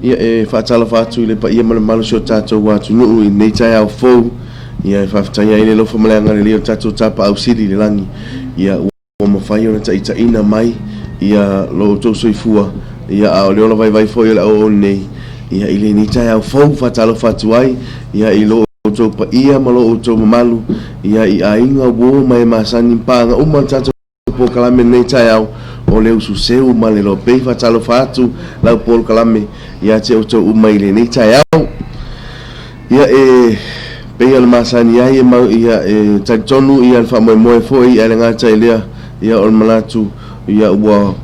ia faatala fatu i le paia ma le malo sio tatou atu nuu i nei tai au fou ia e faafetaia ai le lofa maleaga le lio tatou tapaausili i le lagi ia ua mafai ona taʻitaʻina mai ia lo outou soifua ia a o le ola vaivai foi o le auau nei ia i le nei tai au fou faatalofa atu ai ia i lo outou paia ma lo outou mamalu ia i aiga ua ma e masani paga uma le tatou pokalame nei tai au o le Usu Seu ma le Loabay faatalofa atu lau pokalame ia te outou uma i le nei tai au ia e pei al masani ai e mau ia e taitonu ia le whamoemoe foi ia le ngata i lea ia o le malatu ia ua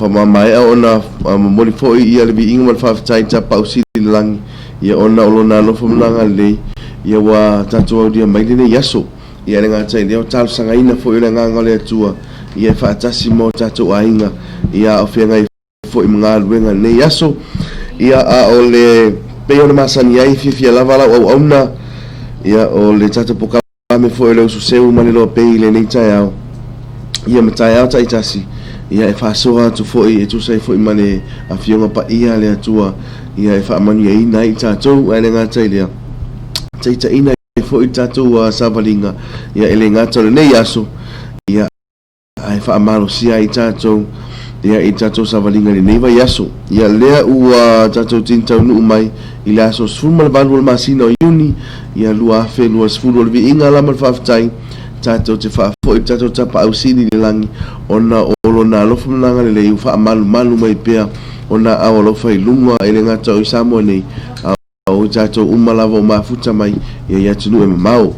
whamamae ona mori foi ia le vi inga mal whawhitai tapa usili le langi ia ona olona alofa mnanga lei ia wa tatu au dia maile ne yaso ia le ngata i lea o talo sangaina foi le nganga le atua ia whaatasi mo tatu ainga ia o whianga i foi mga luenga ne yaso ia a o le pei o le masani ai fifia lava lau au auna ia o le tata pokalame foi le Usu Seu ma le Loabay le nei tai au ia ma tai au taitasi ia e whasoa atu foi e tusai foi ma le a fionga pa ia le atua ia e whaamanu e ina i tātou ai le ngata i lea ta ina i fo i tātou savalinga ia ele ngata le nei aso ia ai whaamalo sia i tātou ia i tātou savalinga le nei vai aso ia lea ua tātou tintau nuu mai i le aso sfulu le valu le masina o iuni ia lua afe lua sfulu le vi inga lama le whaafitai tātou te whaafo i tātou tapa au sini le langi ona olo na alofa mananga le lei uwha malu malu mai pia ona au alofa i lunga e le ngata o i Samoa nei au tātou umalava o mafuta mai ia ia tunu e mamao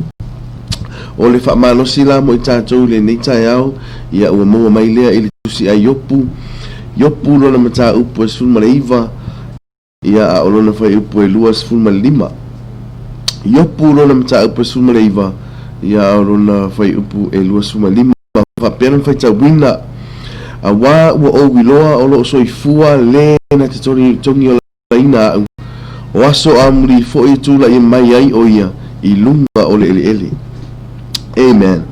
o le wha malo sila mo i tātou le neita e au ia ua maua mai lea i le tusi a yopu lona mata upu e sfulma le iwa ia a olona whai upu e lua sfulma le lima yopu lona mata upu e sfulma le iwa ia a olona whai upu e lua sfulma lima whapeana whai tau wina a wā ua o wiloa o loo soifua le na te tongi o laina au o aso amuri fo i tūla i mai ai o ia i lunga o le ele amen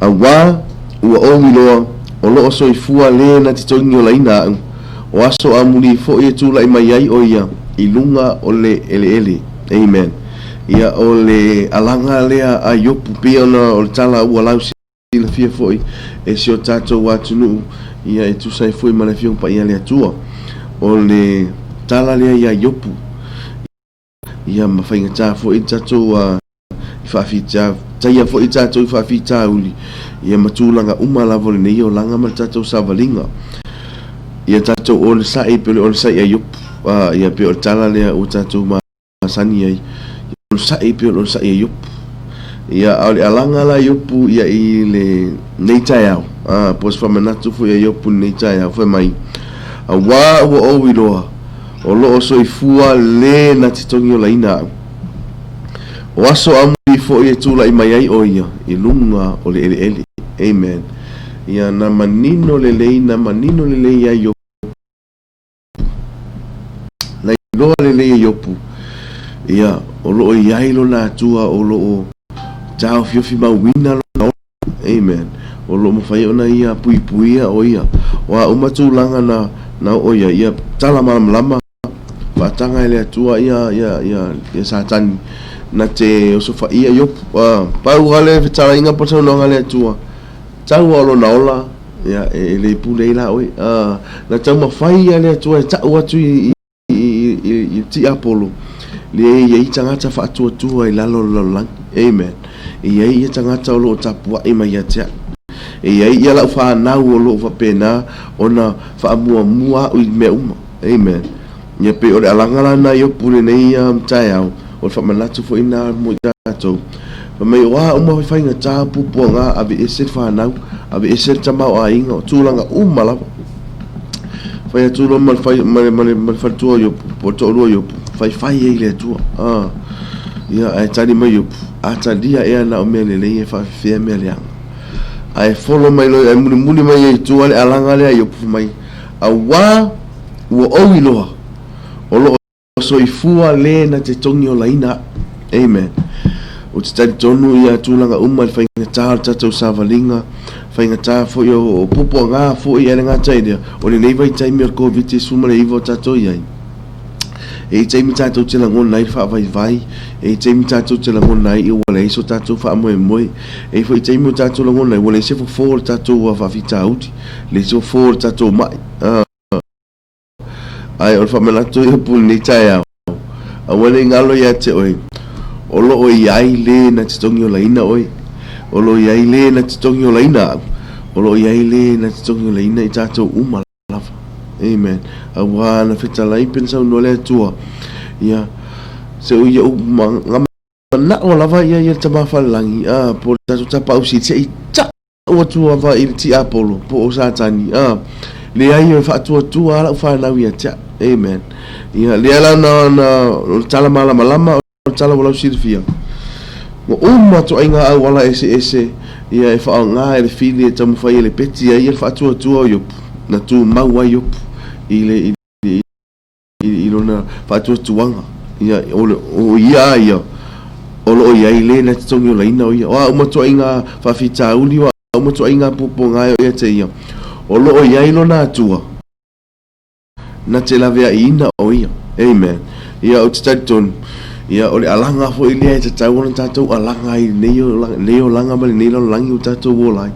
a wā ua o wiloa o loo soifua le na te tongi o laina au o aso amuri fo i tūla i mai ai o ia i lunga o le ele amen ia o le alanga lea a yopu pia ona o le tala ua lausi la fia foi e si o tātou watunu ia e tu sai foi mana fiong pa ia le atua o le tala lea ia yopu ia mawhainga tā foi tātou i whaafita taia foi tātou i whaafita uli ia matulanga umalavo le nei o langa ma tātou savalinga ia tātou o le sai pele o le sai a yopu ia pe o le tala lea o tātou masani ai o le sai pele o le sai a yopu ia au le alanga la yopu ia i le neita iau pos whamanatu fu ia yopu neita iau fai mai a wā ua o wiloa o loo soifua le na titongi o laina au o aso amui fo ia tūla i mai ai o ia i lunga o le ele amen ia na manino le lei ia yopu na iloa le lei yopu ia o loo iailo na atua o loo tau fiofi mawina lo amen o lo mawhai ona ia puipuia o ia wa umatulanga na o ia tala lama watanga ele atua ia satani na te osofa ia yopu pau gale fitala inga pota no ngale atua tau o lo naola ia ele pule ila oi na tau mawhai ele atua tau atu i ti apolo le ia itangata fa atua i lalo lang amen ia tangata o lo tapua i mai atea ia la fa na o lo fa pena ona fa mua i me uma amen ia pe o alanga na yo pule nei tai au o fa manatu fo ina mo tato fa mai wa uma fa inga tapu ponga ave eset fa na ave eset tama o inga tulanga uma la fa ya tulo mal fa tu yo poto lo yo fa ile tu ia ai tani mai yo ata dia e na o mele le e fa fe mele ang ai follow mai lo ai muli mai e tu ale alanga le yo mai a wa o iloa o lo so i fua le na te tongi o laina amen o te tani tonu ia tūlanga uma fa inga tātou savalinga fa inga tā fo yo pupo ngā fo i ele ngā taidea o le nei vai taimi o COVID suma le iwo tātou iai e taimi tātou te langon nai wha vai e taimi tātou te langon nai i wale iso tātou wha moe e fo i taimi o tātou langon nai wale se fo fōr tātou wa whawhita auti le se fo fōr tātou mai ai o wha manato i hapuli nei tai au a wale ngalo ia te oi o lo o iai le na te tongi o laina oi o lo iai le na te tongi o laina o lo iai le na te tongi o laina i tātou umalava amen a wana whitalai pensa no le tua ia se o ia ngama o lava ia tama whalangi po tātou tapa usi te i ta o tua va i ti apolo po o satani le ai o whaatua ala whanau ia tia amen ia le ala na tala malama o tala wala sirfia mo uma to inga au wala ese ia e wha ngā e le fili e tamu whai e le peti ia whaatua o yopu na tu maua yopu i lona whaatua ia o ia o lo ia i le na te tongi o laina o ia o uma to inga whawhita uli wa uma to inga pupo ngā ia te ia o lo ia i lona atua na te lawe ina o ia. Amen. Ia o te tautonu. Ia o le alanga fo ilia e te tau ona tātou alanga i leo langa mali nilo langi o tātou wolai.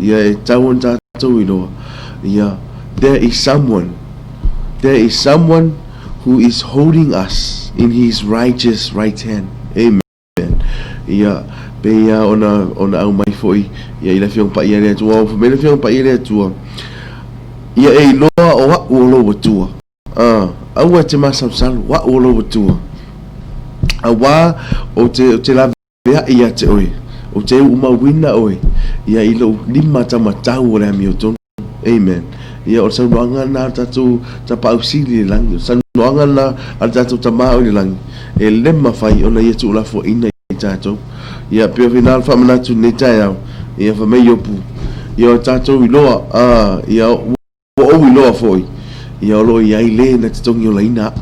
Ia e tau ona tātou i loa. Ia, there is someone who is holding us in his righteous right hand. Amen. Ia, pe ia ona au mai foi. Ia ila fiong pa ia lea tua. Mele fiong pa ia lea tua. Ia e loa o wa uolo wa tua. Aua te masamsalu wa uolo wa tua. Awa o te la vea ia te oe. O te uma wina oe. Ia ilo lima tamatau o le ami o tonu. Amen. Ia o saunoanga na tatu tapausili le langi. Saunoanga na tatu tamao le langi. E lema fai ona ia tu ulafo ina i tatou. Ia pio final whamanatu ne tai au. Ia whamei opu. Ia o tatou i loa. Ia o i loa foi. Ia o loa ia i le na te tongi o la ina.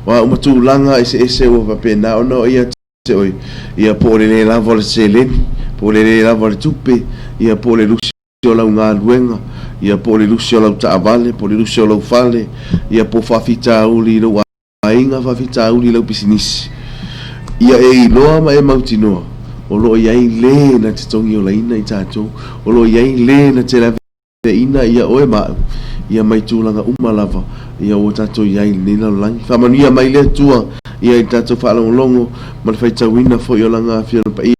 Wa umatu langa ese o papena ona ia te oi. Ia po le lava le seleni. Po le lava le tupe. Ia po le lusi o lau ngā luenga. Ia po le lusi o lau taavale. Po le lusi o lau fale. Ia po whawhita uli lau ainga. Whawhita uli lau pisinisi. Ia e iloa ma e mautinoa. O lo ia i le na te tongi o la ina i tātou. O lo ia i le na te lawe ina ia oe mau. Ia mai tūlanga umalava. Ia o tātou ia i le lau langi. Whamanuia mai le tua. Ia i tātou whaalongolongo. Ma le whaitawina fo i o langa whiana pa ia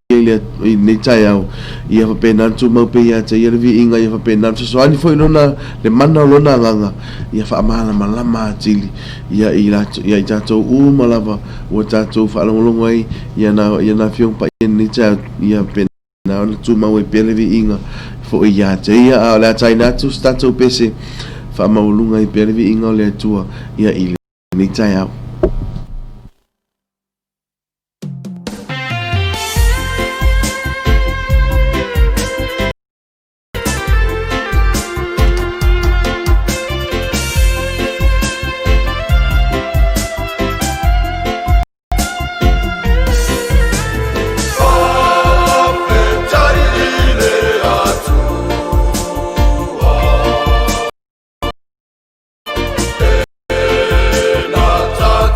i nei tai au. Ia whapenantu mau pe ia te ia levi inga. Ia whapenantu. So ani fo i lona le mana o lona nganga. Ia whaamana malama atili. Ia i tātou umalava. O tātou whaalongolongo ai. Ia na whiong pa ia nei tai au. Ia pena o tu mau e pe levi inga. Fo i ia te ia a lea tai natu. Tātou pese. Whaamaulunga i pe levi inga o lea tua. Ia i nei tai au. Natal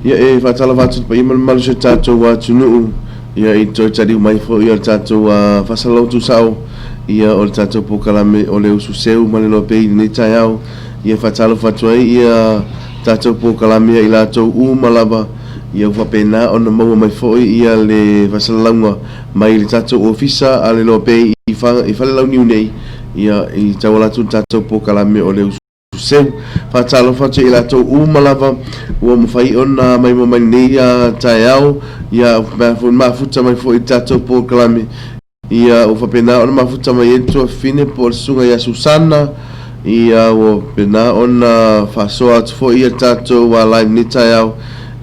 ia e fatala fatu pa ima malu se tatou wa tunu ia i toi tadi mai fo ia tatou fasalau tu sao ia o tatou pokalame o le Usu Seu ma le Loabay nei tai au ia fatala fatu ai ia tatou pokalame i latou malava ia fa pena ona mau mai fo ia le fasalau mai le tatou ofisa a le Loabay i fa le lau niu nei ia i tawala tu tatou pokalame o le Usu Seu fatalo fatu i latou malava ua mafai ona mai mai nei tai au ia mafuta mai fo i tatou pokalame ia o fapena ona mafuta mai etu fine por sunga ia Susana ia o pena ona fasoa fo ia tatou wa live ni tai au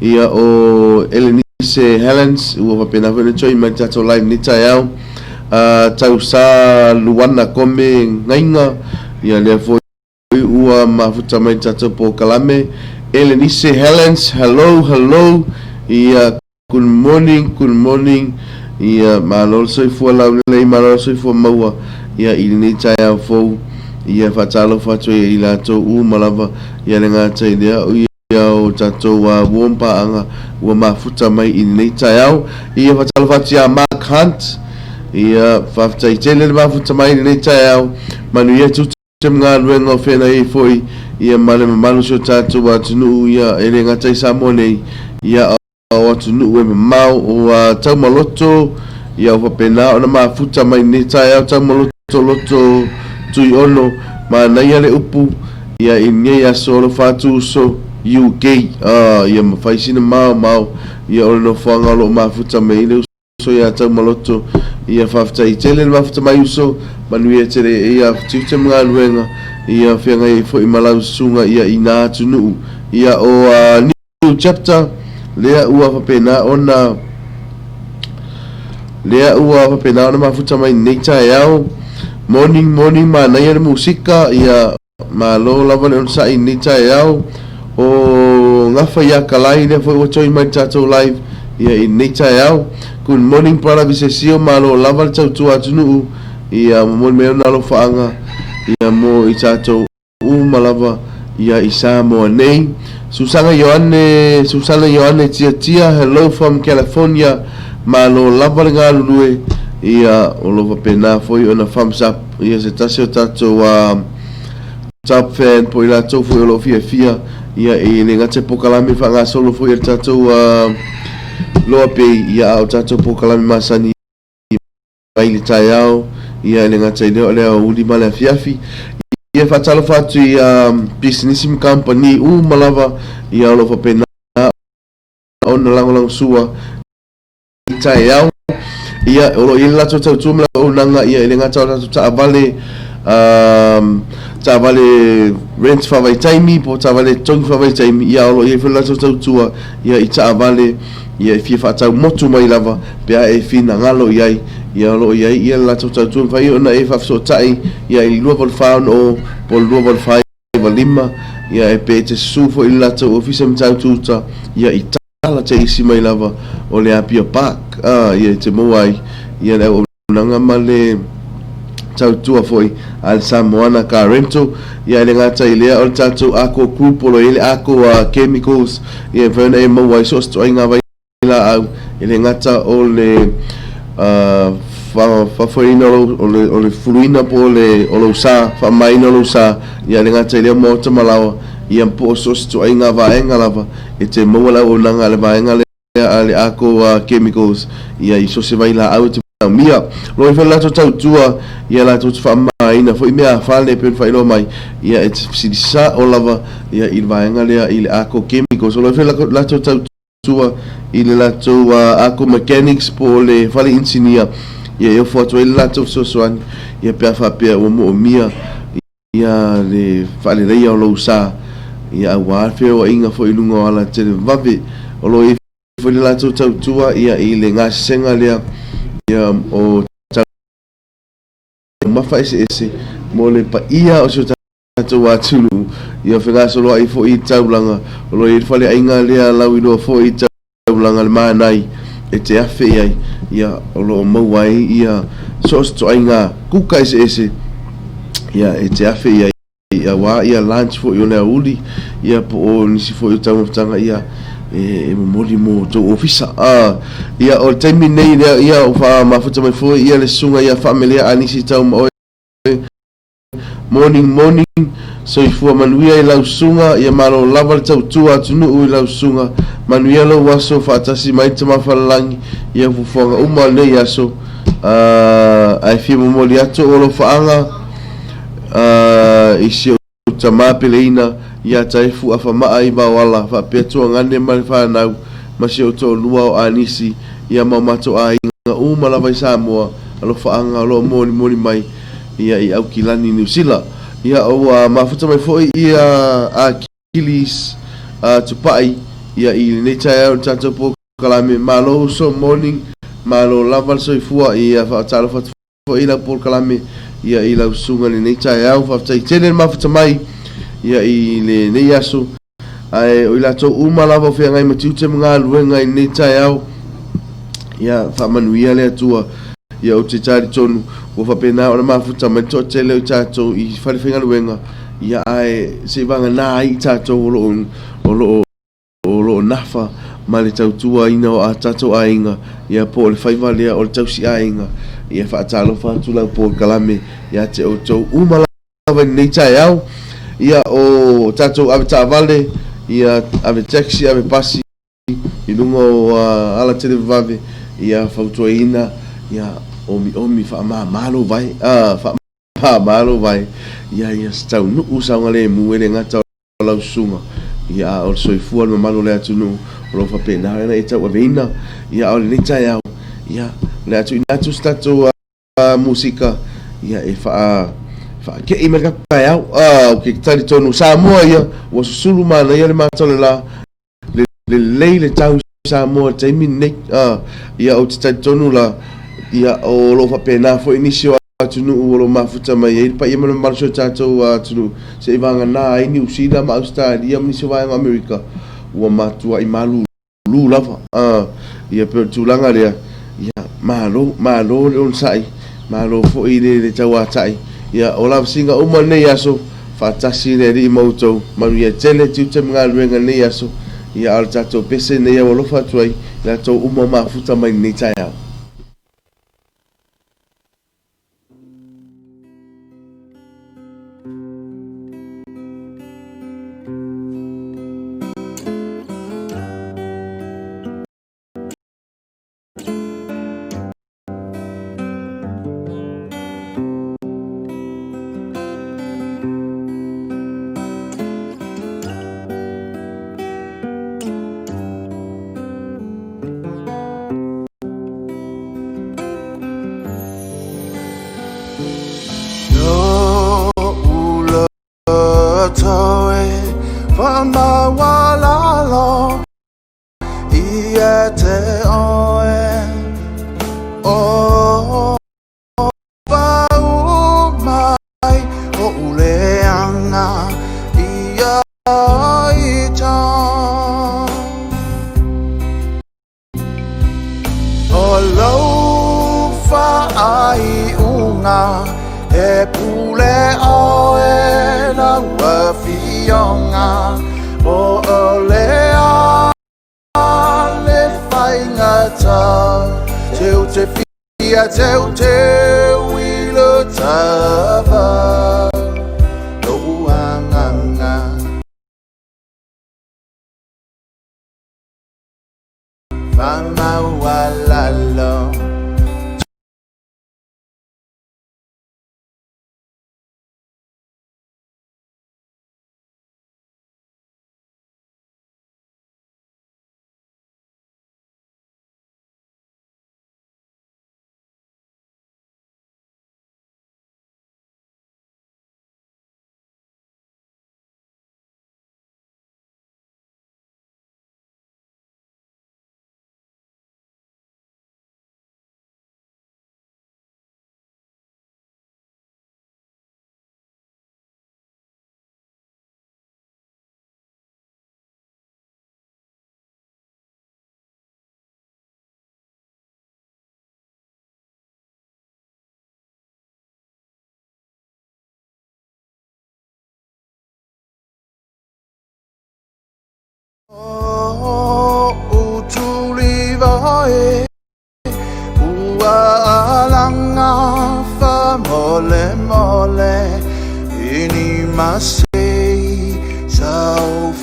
ia o Elenise Helens o fapena fo choi mai tatou live ni tai au tau sa luana kome ngainga ia le fo ua mafuta mai tatou pokalame Elenise Helens hello ia good morning ia malol soi fo la le malol soi fo maua ia i ni tai au fo ia fatalo fatu i la to malava ia le ngata idea ia o tatou wa wompa anga ua mafuta mai i ni tai au ia fatalo fatu ia Mark Hunt ia fafta i tele mafuta mai i ni tai au manu ia tu temga luenga fena i foi ia male malu so tatou wa tunu ia ele ngata sa monei ia o tunu we mau o tau maloto ia o pena ona mafuta mai ni tai au tau maloto loto tui ono ma na ia le upu ia inge ia solo fatu so UK ia mafaisina mau ia o no fanga lo mafuta mai le so ia tau maloto ia fafta i tele mafuta mai uso manu ia tere ia tute mga luenga ia fianga i fo i malau sunga ia ina tunu ia o new chapter lea ua fapena ona mafuta mai nei tai au morning ma na ia musika ia ma lo lava le on sai nei tai au o ngafa ia kalai le foi o choi mai tatou live ia i nei tai au good morning para visesio ma lo lava le tau tua tunu ia mo me na lo faanga ia mo i tatou malava ia isa mo nei Susana Yohane tia hello from California ma lo lava le galulue ia o lo pena foi ona thumbs up ia se tasio tatou top fan po ila tau foi lo fia ia e le ngate pokalame fanga solo foi tatou Loabay ia o tatou pokalame masani mai le tai au ia le ngate le uli mala fiafi ia fatalo fatu ia business company malava ia lo pena ona lang sua tai au ia o ila tau tumla o nanga ia le ngata ta vale rent fa vai taimi po ta vale tong fa vai taimi ia o ia fela tau tua ia i ta vale ia fi fa tau motu mai lava pe e fina ngalo ia lo ia la tau tua vai ona e fa so tai ia i lua vol faun o pol lua vol fai valima ia e pe te sufo ila tau ofisa mtau tuta ia i ala te isi mai lava o le apia park ia te moai ia le o nanga male tau tua foi al Samoana ka rento ia le ngata ilea o tatou ako kupolo ile ako chemicals ia vena e moai so sto inga vai la au ile ngata o le fa foi no o le fuluina po le o lo sa fa mai no lo sa ia le ngata ile mo te malawa ia po so sto inga vai lava e te moala o nanga le vai le ale ako chemicals ia iso se vai la au te mia lo fa la tau tua ia la tu fa mai na foi mea fa le pen fa lo mai ia et si sa o lava ia il vai ngale il ako chemicals lo fa la tau tua il la tu ako mechanics po le fa le engineer ia eu foto il la tu so soan ia pe fa pe o mo mia ia le fa le ia lo sa ia wa fe o inga foi lungo ala te vave o lo foi la tau tua ia ile nga senga le ia o mafa ese mo le pa ia o so tatou atulu ia fega solo ai fo i taulanga o lo i fale ainga le lau i lo fo i taulanga le manai e te afe ai ia o lo mau ai ia so sto ainga kuka ese ia e te afe ia wa ia lunch fo i o le uli ia po o nisi fo i tautanga ia moli mo to ofisa ia o taimi nei ia o fa mafuta mai foi ia le sunga ia familia anisi tau mo morning so i fua manuia i lau sunga ia malo lava le tau tua atunu i lau sunga manuia lo waso fa atasi mai te mawhalalangi ia fufuanga uma nei aso ai fia moli ato o lo faanga i si o tamapeleina ia taifu afa maa ba wala fa petua ngane mai fa nau masi o to lua o anisi ia mamato a inga uma lava i Samoa alo faanga lo moni mai ia i au kilani New Zealand ia o mafuta mai foi ia a kilis tupai ia i nei tai o tato po kalame malo so morning malo lava so i fua ia fa talo fa foi la po kalame ia i la sunga nei tai au fa tai tenen mafuta mai ia i le nei aso ai o ila to uma lava fe ngai matute mga luenga i nei tai au ia fa manuia le atua ia o te tari tonu o fa pena o mafuta mai to tele o tato i fale fenga luenga ia ai se vanga na i tato o lo nafa mali tau tua ina o a tato ainga ia po le faiva lea o le tau si ainga ia fa atalo fa tula po kalame ia te o to uma lava i nei tai au ia o tato ave tavale ia ave taxi ave pasi i lungo ala tele vave ia fautoina ia omi fa malo vai fa malo vai ia stau nu usanga le muele ngata la sunga ia o soifua no malo le atunu lo fa pena na ita wa veina ia o le tai au ia le atu inatu stato musika ia e fa ke i merka au o ke tali tonu Samoa ia o sulu mana ia le matole la le tau Samoa taimi nek ia o tali tonu la ia o lo fa pena fo inisio atunu o lo mafuta mai e pa ia mana marso tato atunu se vanga na ini usida ma Australia mi se vai America o matua i malu lu lava ia per tulanga le ia malo on sai malo fo ile tau atai ia o la singa uma nei aso fatasi le ri moto manu ia tele tute mga luenga nei aso ia al tato pese nei o lo fatuai la to uma mafuta mai nei tai au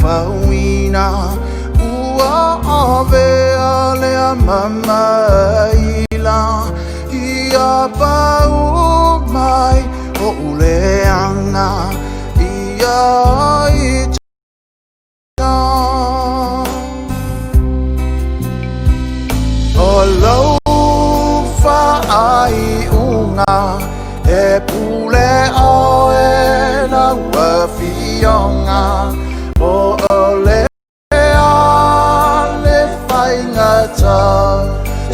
fawina ua ave ale mama ila ia pau mai o uleanga ia ita o lau fa ai unga e pule o e na wafionga o ole a le whaingata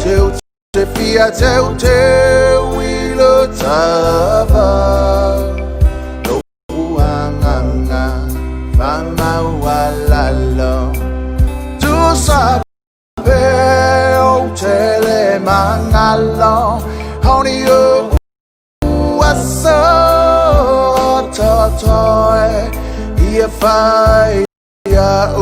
teu te fia teu teu i lo tava lo uanganga whamawalalo tu sabe o tele mangalo honi o so toy ia fai ia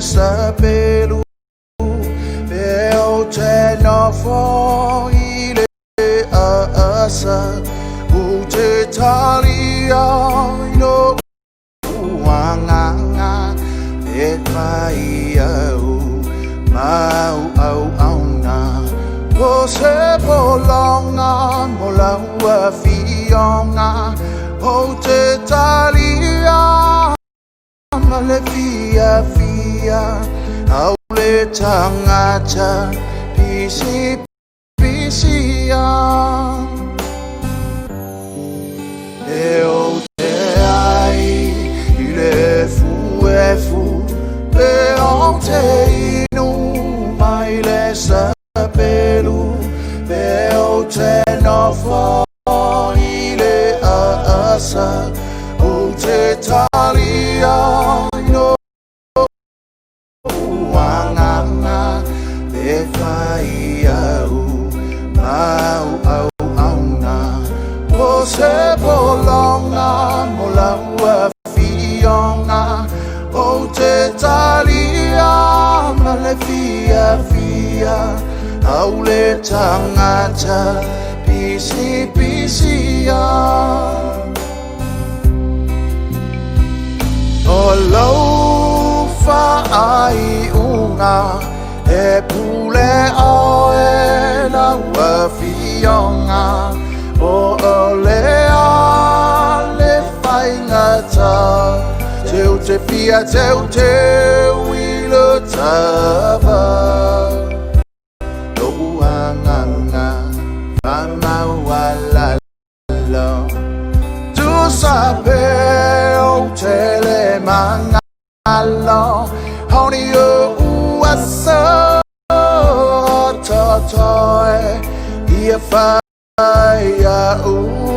sapelu Beo te no fo ile asa U te talia ino uanganga E pai au mau au auna O se bolonga molau fionga O te talia male fia au le tangata pisi pisia e o te ai I le fu pe o te inu mai le sapelu pe o te nofo I le asa o te talia ino uanganga e fai au mau au auna o se bolonga molau fionga o te talia male fia au le tangata pisia o lau fa ai unga e pule o e na wafionga o ole a le whaingata teu te fia teu I lo tava lo uanganga whamawalalo tu sabe o tele mangalo honi o asa toy ia fai au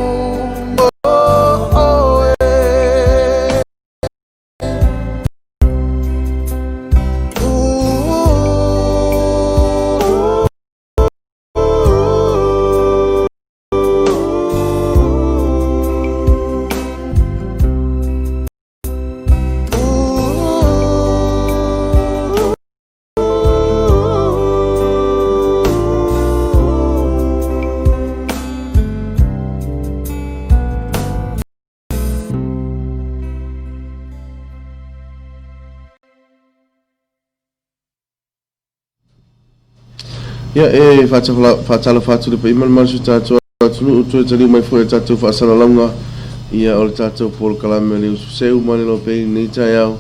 Ya fatala fatu le pai mal su tato tunu tu tali mai foi tato fa sala longa ia o tato por kalame le Usu Seu mane lo pe ni taiao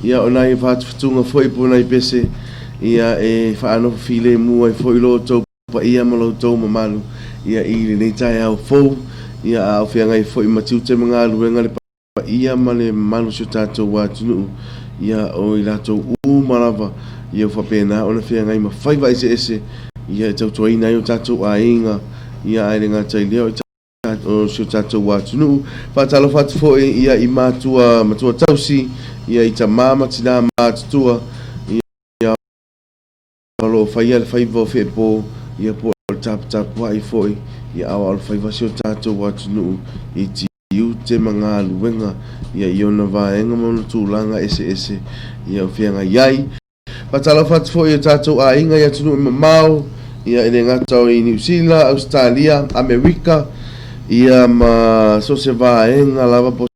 ia ona I fatu funga foi pona I pese ia e fa ano file mu ai foi lo to pa ia malo to mamalu ia I ni taiao fo ia au fianga I foi matiu te mga luenga le pa ia male malu su tato wa tunu ia o I lato u malava ia fa pena ona fianga I ma fai vai ese ia tau toi nai o tatou ainga ia ai le ngata i leo o sio tatou watunu whatalo whatu fo ia i matua tausi ia i ta mama tina matutua ia alo whaia le whaiva o whepo ia po tap wai foi ia awa alo whaiva sio tatou watunu i ti iu te mga luenga ia iona vaenga mono tūlanga ese ia whianga iai whatalo whatu fo ia tatou a inga ia tunu i mamau ia ele ngata o i New Zealand, Australia, Amerika ia ma so se vaenga lava po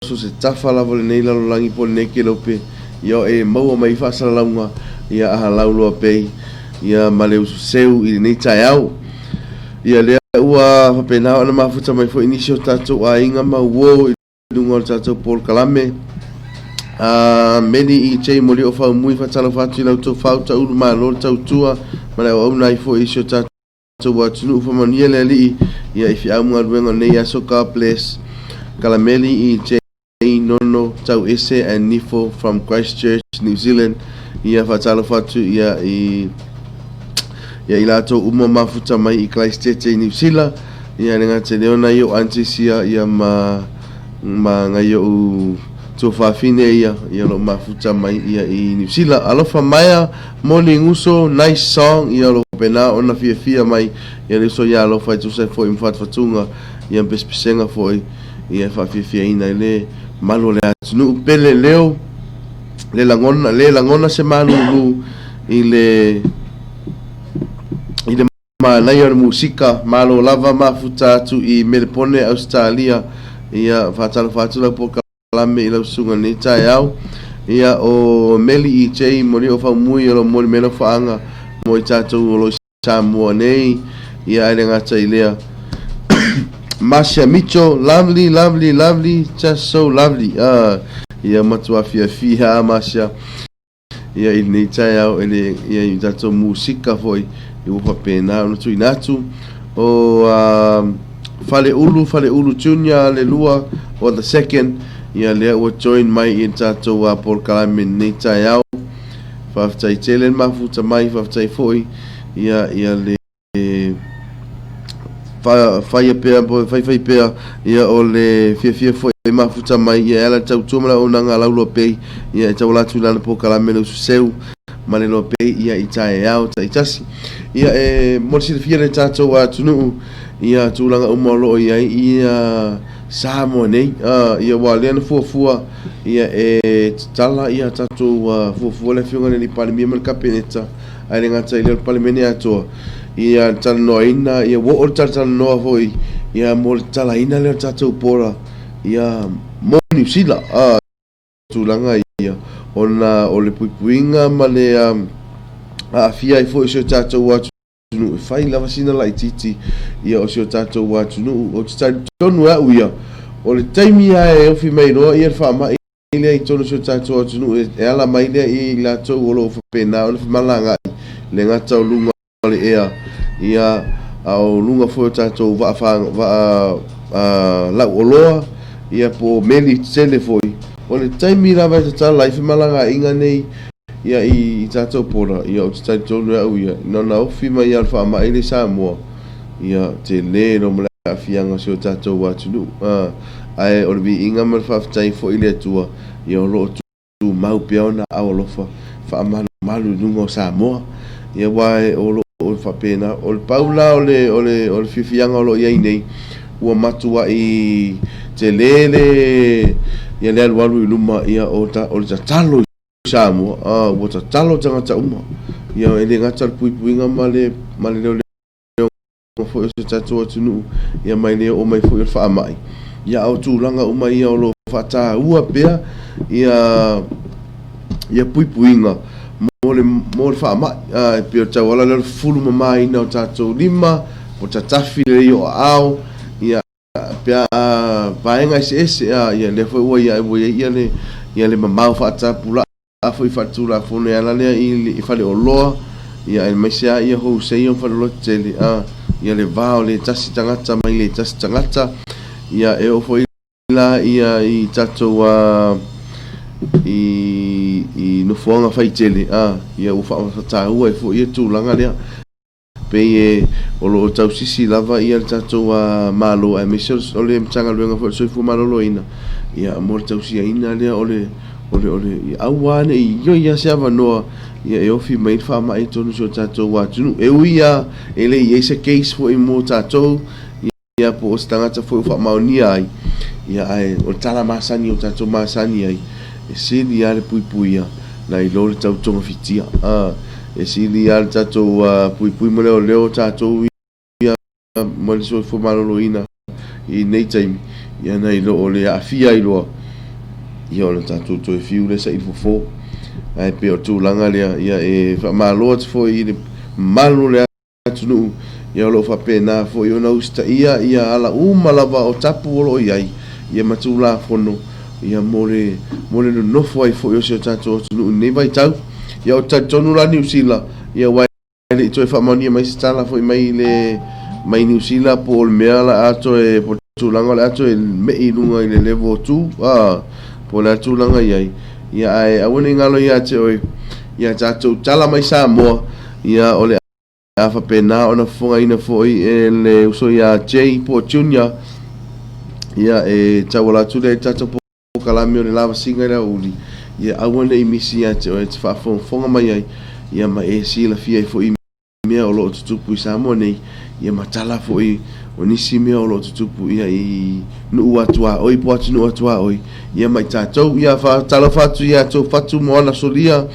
so se tafa lava le nei lalolangi po le ke lope ia e maua mai whasalaunga ia aha lauloa pei ia ma le Usu Seu i nei tai au ia lea ua whapenao ana mafuta mai fo inisio tatou a inga ma uo i dunga o tatou Paul Kalame meni i tei mori o whau mui whatalo whatu i lau tau whau ta uru maa lor tau tua ma leo au nai fo isio tatou wa tunu whamania le li ia i whiau mga ruenga nei aso ka place Kalameli i tei nono tau ese and nifo from Christchurch, New Zealand ia whatalo whatu ia i lato uma mafuta mai i Christchurch, New Zealand ia renga te leona i o antisia ia ma ngai o to whawhine ia lo mafuta mai ia i New Zealand alofa maia moli nguso nice song ia lo pena ona fia mai ia le so ia lo fai tu se foi mfatfatunga ia pespesenga foi ia fia ina le malo le atunu pele leo le langona se malulu i le malai o musika malo lava mafuta tu i Melbourne, Australia ia fatalo fatula po Kalame i lau sunga ni tai au ia o meli i tei mori o whamui o lo mori mena whaanga mo i tātou o lo Samoa nei ia aere ngata i lea Masha Micho, lovely, just so lovely ia matua fia Masha ia i nei tai au ele ia i tātou musika foi i upa pēnā o tu inatu o Fale ulu Junior le lua o the second ia lea ua join mai i tātou Paul Kalame nei tai au whaftai telen mafuta mai whaftai foi ia le whai pēa ia o le fia foi mafuta mai ia ala tau tuamala o nanga laulo pei ia tau latu lana Paul Kalame le Usu Seu ma le lo pei ia i tai au tai tasi ia morsi le fia le tātou tunu ia tūlanga umalo ia Samoa nei ia wale ana fuafua ia tala ia tātou fuafua le whiunga le palemia mal kapeneta ai le ngata i le palemene atoa ia tala noa ina ia wo o tala noa hoi ia mo le tala ina le tātou pora ia mo New Zealand tūlanga ia ona o le puipuinga ma le afia i fo i so tātou atu tunu fai lava sina lai titi ia o sio tātou watunu o te tonu au ia o le taimi ia e ofi mai roa ia whaama i lea i tonu sio tātou watunu e ala mai lea i lātou o lo whapena o le whamalanga le ngata o lunga o le ea ia au lunga fo tātou lau o loa ia po meli tele foi o le taimi lava i tata lai whamalanga inga nei ia i tātou pora ia o te tai tonu au ia nona ofi mai ia wha i le Samoa ia te le no mle a fianga sio tātou watunu ai o le vi inga mal whaftai fo i le atua ia o lo tu mau pia ona au lofa wha malu nunga o Samoa ia wae o lo o whapena o le paula o le fifianga o lo ia i nei ua matua i te lele ia le alualu i luma ia o le tatalo Samoa wata talo tangata uma ia ele ngata puipuinga male leo fo e tātou atunu ia mai leo o mai fo i wha mai ia au tūranga uma ia o lo whata ua pea ia puipuinga mo le wha mai pia tau ala leo fulu mamai na o tātou lima o tatafi le i o au ia pia vaenga ese ia le fo ua ia le mamau whata pula a foi fatura fone ala le i fale o loa ia el mesia ia ho sei on fale lo tele ia le va o le tasi tangata mai le tasi tangata ia e o foi la ia i tato i no fonga fai tele ia u fa ta u e foi tu langa le pe o lo tau sisi lava ia tatou malo me se o le mtanga luenga fo so fu malo ina ia mo tau sia ina le ole awane yo ia se ava no ia e ofi mai fa mai tonu so tatou wa tunu e uia ele ia se case fo mo tatou ia po stanga ta fo fa maunia ai ia ai o tala masani o tatou masani ai e sili ale puipuia na i lo le tatou fitia e sili al tatou pui mo leo tatou ia mo le so fo malo ina i nei time ia nei lo ole afia i lo ia o le tatou to fiu le sa i fo ai pe o tūlanga lea ia e fa malo atu fo i le malo le atunu ia lo fa pena fo i ona usta ia ala lava o tapu o lo iai ia matula fono ia more no fo ai fo i o se tatou atunu nei vai tau ia o tatonu la New Zealand ia wai le to fa moni mai stala fo mai le mai New Zealand po le mea la ato e po tūlanga le ato e me i lunga i le level 2 po le tūlanga iai ia ai awone ngalo ia te oi ia tatou tala mai Samoa ia ole afa pena ona fonga ina foi e le uso ia J po Junior ia e tawala tu le tatou po kalami le lava singa le uli ia awone i misi ia te oi te fa fonga mai ai ia ma e sila fia foi mea o lo tutupu i Samoa nei ia matala foi o nisi mea o lo tutupu ia i nu atua oi po atu nu atua oi ia mai tatou ia fa tala fatu ia to fatu mo ana solia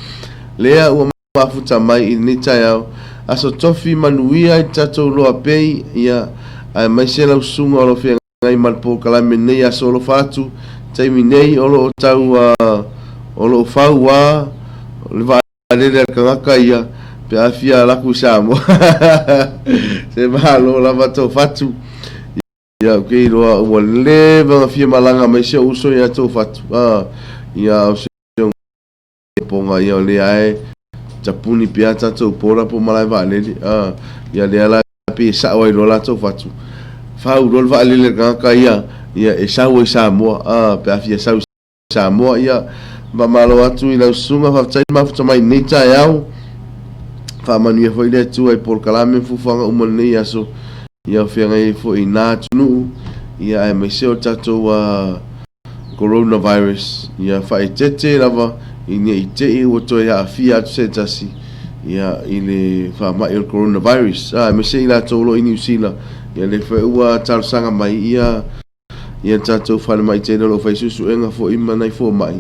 lea ua mafuta mai i ni taiao aso tofi manuia i tatou Loabay ia ai mai se lau sunga o lo fia ngai malpo kalame nei aso lo fatu taimi nei o lo tau o lo fau le va le kangaka ia pe afia la ku Samoa se malo lava to fatu ia ke ro o le va fia malanga mai se uso ia to fatu ia o se ponga ia le ai tapuni piata to pora po malai va le ia le ala pe sa o lo la to fatu fa u lo va le ka ia e sa o Samoa pe afia sa Samoa ia va malo atu i la sunga fa tsai ma fa mai nita ia fa manu foi le tu ai por kalame fu fanga o moni aso ia fianga i fo ina tunu ia ai me se o tatou coronavirus ia fa tete lava ini ite i o to ia fia se tasi ia ile fa mai o coronavirus me se ila to lo New Zealand ia le fa ua tal sanga mai ia tatou fa mai te lo fa susu enga fo ima nai fo mai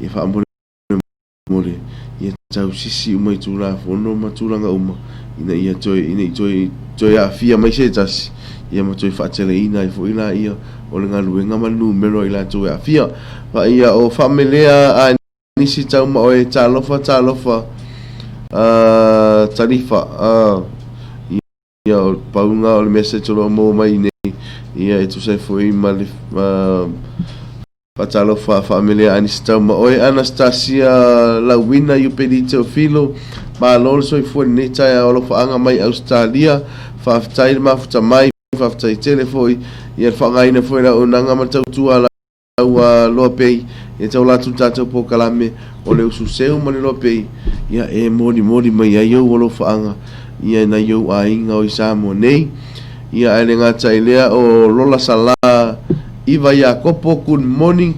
ia fa mo ia tau sisi umai tula fono matulanga uma ina ia toi a fia mai se tasi ia ma toi fatele ina i fo ina ia o le ngalu nga manu mero ila toi a fia fa ia o familia a nisi tau ma o e talofa tarifa ia o paunga o le message lo mo mai nei ia e tu sai fo i ma le patalo fa familia anista ma oi Anastasia la wina you pedito filo ma lol so fu neta ya lo fa anga mai Australia fa ftai ma fta mai fa ftai telefoi ia fa ngaina foi la unanga ma tau tua la wa Loabay e tau la tu tata po kalame o le Usu Seu ma le Loabay ia e modi mai ia yo lo fa anga ia na yo ainga o Samoa nei ia ele ngata ilea o lola sala Iva ia kopo good morning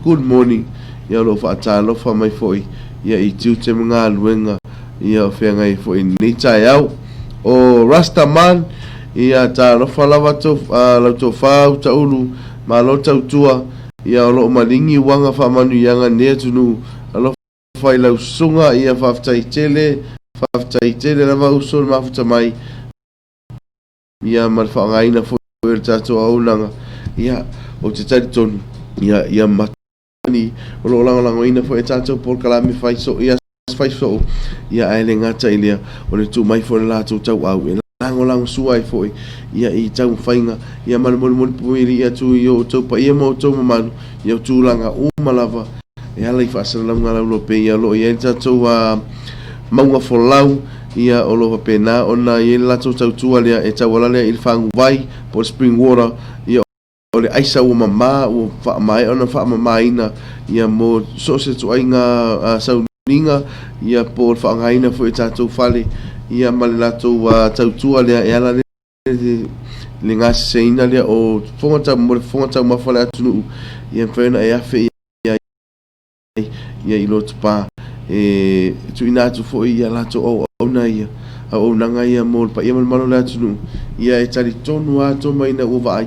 ia lo fa talo fa mai foi ia i tiu te mga luenga ia fe ngai foi ni tai au o Rastaman ia ta lo fa lava to la to fa ta ulu ma lo ta tua ia lo malingi wanga fa manu yanga ne tunu lo fa ila sunga ia fa tai tele lava usul ma fa mai ia mal fa ngai na foi ta to aulanga ia o te tari tonu ia matani o lo lango ina fo e tatou por kalami fai so ia ai le ngata ilea o le tu mai fo le latou tau au e lango suai fo ia i tau fainga ia mal puiri ia tu yo tau pa ia mo tau manu ia tu langa malava e ala i fasala ngala Loabay ia lo ia tatou maunga fo lau ia o lo pena ona ia latou tau tua lea e tau ala lea il fangu vai po spring water ia o le aisa o mama o fa mai ona fa mamaina ia mo so se tu ainga sauninga ia por fa ngaina fo tatou fale ia malelato wa tautua le ala le ngasi seina le o fonga tau mafale atunu ia whaina e afe ia ilo tupa tu ina tu fo ia lato o na ia o nanga ia mo pa ia malo le atunu ia e tali tonu ato mai na uva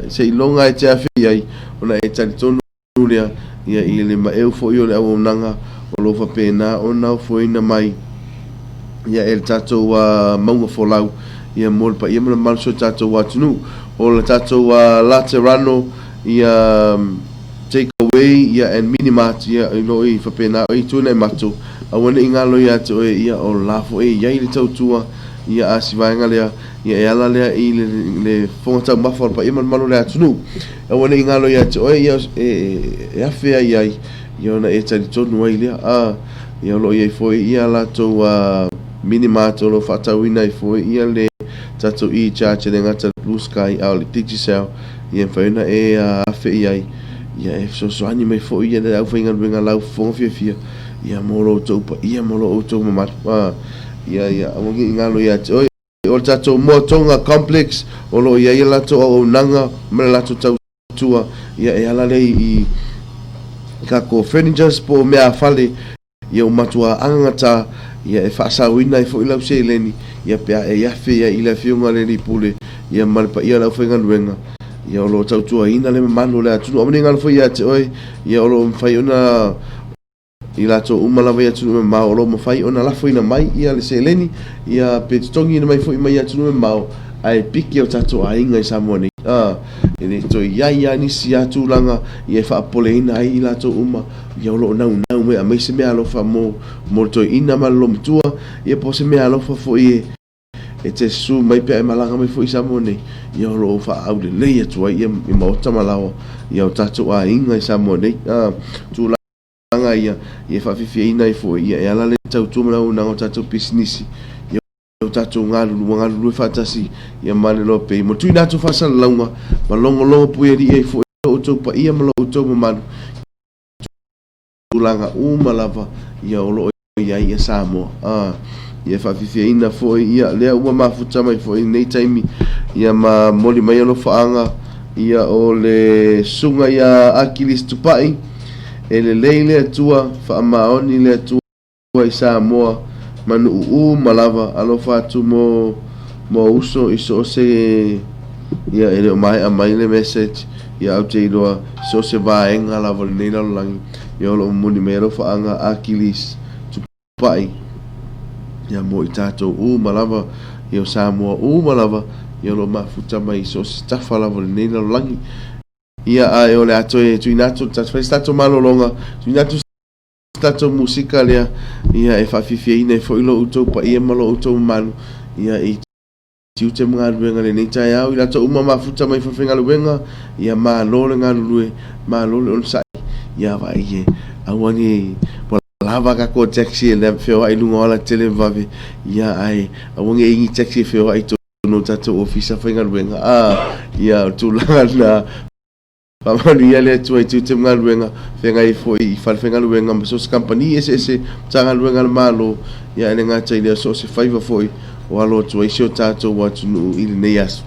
se ilonga e te afe ia ona e tali tonu lea ia i le ma eu fo io le o nanga o lo fa pena ona fo ina mai ia el tato wa maunga fo lau ia mo pa ia malo so tato wa tunu o le tato wa laterano ia take away ia and minimart ia no I fa pena I tuna mato a wona ingalo ia to ia o lafo ia I le tautua ia asivanga lea ia ala lea I le fonta mafo pa ia malo le atunu a wona ingalo ia to ia e afea ia ia na e tali tonu ai lea ia lo ia foi ia la to minimart lo fatawina I foi ia le tato I chache le ngata blue sky au le Usu Seu ia faina e afe ia ia e so ani mai fo ia le au fainga luenga lau fonga fia ia molo to pa ia molo to mamat ia awangi ngalo ia o tato mo tonga complex o lo ia la to o nanga me la to tua ia e ala le I kako furnitures po me a fale ia o matua angata ia e fasa wina I fo ila se leni ia pe e ia fe ia ila fiunga le ni pule ia malpa ia lau fainga luenga ia o lo tautua ina le mano le atu o mani ngalo fo ia te oi ia o lo fai ona ila to umala ia tu ma o lo mo fai ona la fo ina mai ia le se leni ia pe tongi ina mai fo mai atu no ma ai piki o tato a inga I samoni ele to ia ni si atu langa ia fa pole ina ai ila to uma ia o lo na me a mai se me alo fa mo to ina ma lo mtua ia po se me alo fa fo ie e te su mai pe malanga mai fo I samoni ia o lo fa au le ia tu ia I mo tamalawa ia o tato a inga I samoni tu langa ia fa fifi ina I fo ia ala le tau tu na o tato business o tato ngalu fatasi ia male lo pe mo tu na tu fa sala longa ma longo pu ia fo o to pa ia malo to ma tu langa malava ia o lo ia samo ia fa fifi ina fo ia le uma mafuta mai fo nei time ia ma moli mai lo faanga ia o le sunga ia Achilles tupai ele leile tua fa maoni le tua I Samoa manu malava alo fatu mo uso iso se ia ele mai le message ia au te iloa so se vaenga lava nei la langi ia lo muni mero faanga Achilles tupai ia mo I tato malava ia Samoa malava ia lo mafuta mai so stafa lava nei la langi ia ai ole ato e tuinato tato malolonga tuinato tato musika lea ia e fafifi ina e foi lo uto pa ia malo uto manu ia I tiute mga luenga le nei tai au ila to uma mafuta mai fafenga luenga ia malo le ngalue malo le on sai ia vai e awani lava ka ko taxi le feo ai lunga ala tele vave ia ai awani ingi taxi feo ai to no tato office fafenga luenga ia tu langa na Pamani ia le tu te mga luenga fenga I foi falfenga luenga so company ese tanga luenga malo ia le ngata ile so se faiva foi o alo tu I sio tato watu no ile neias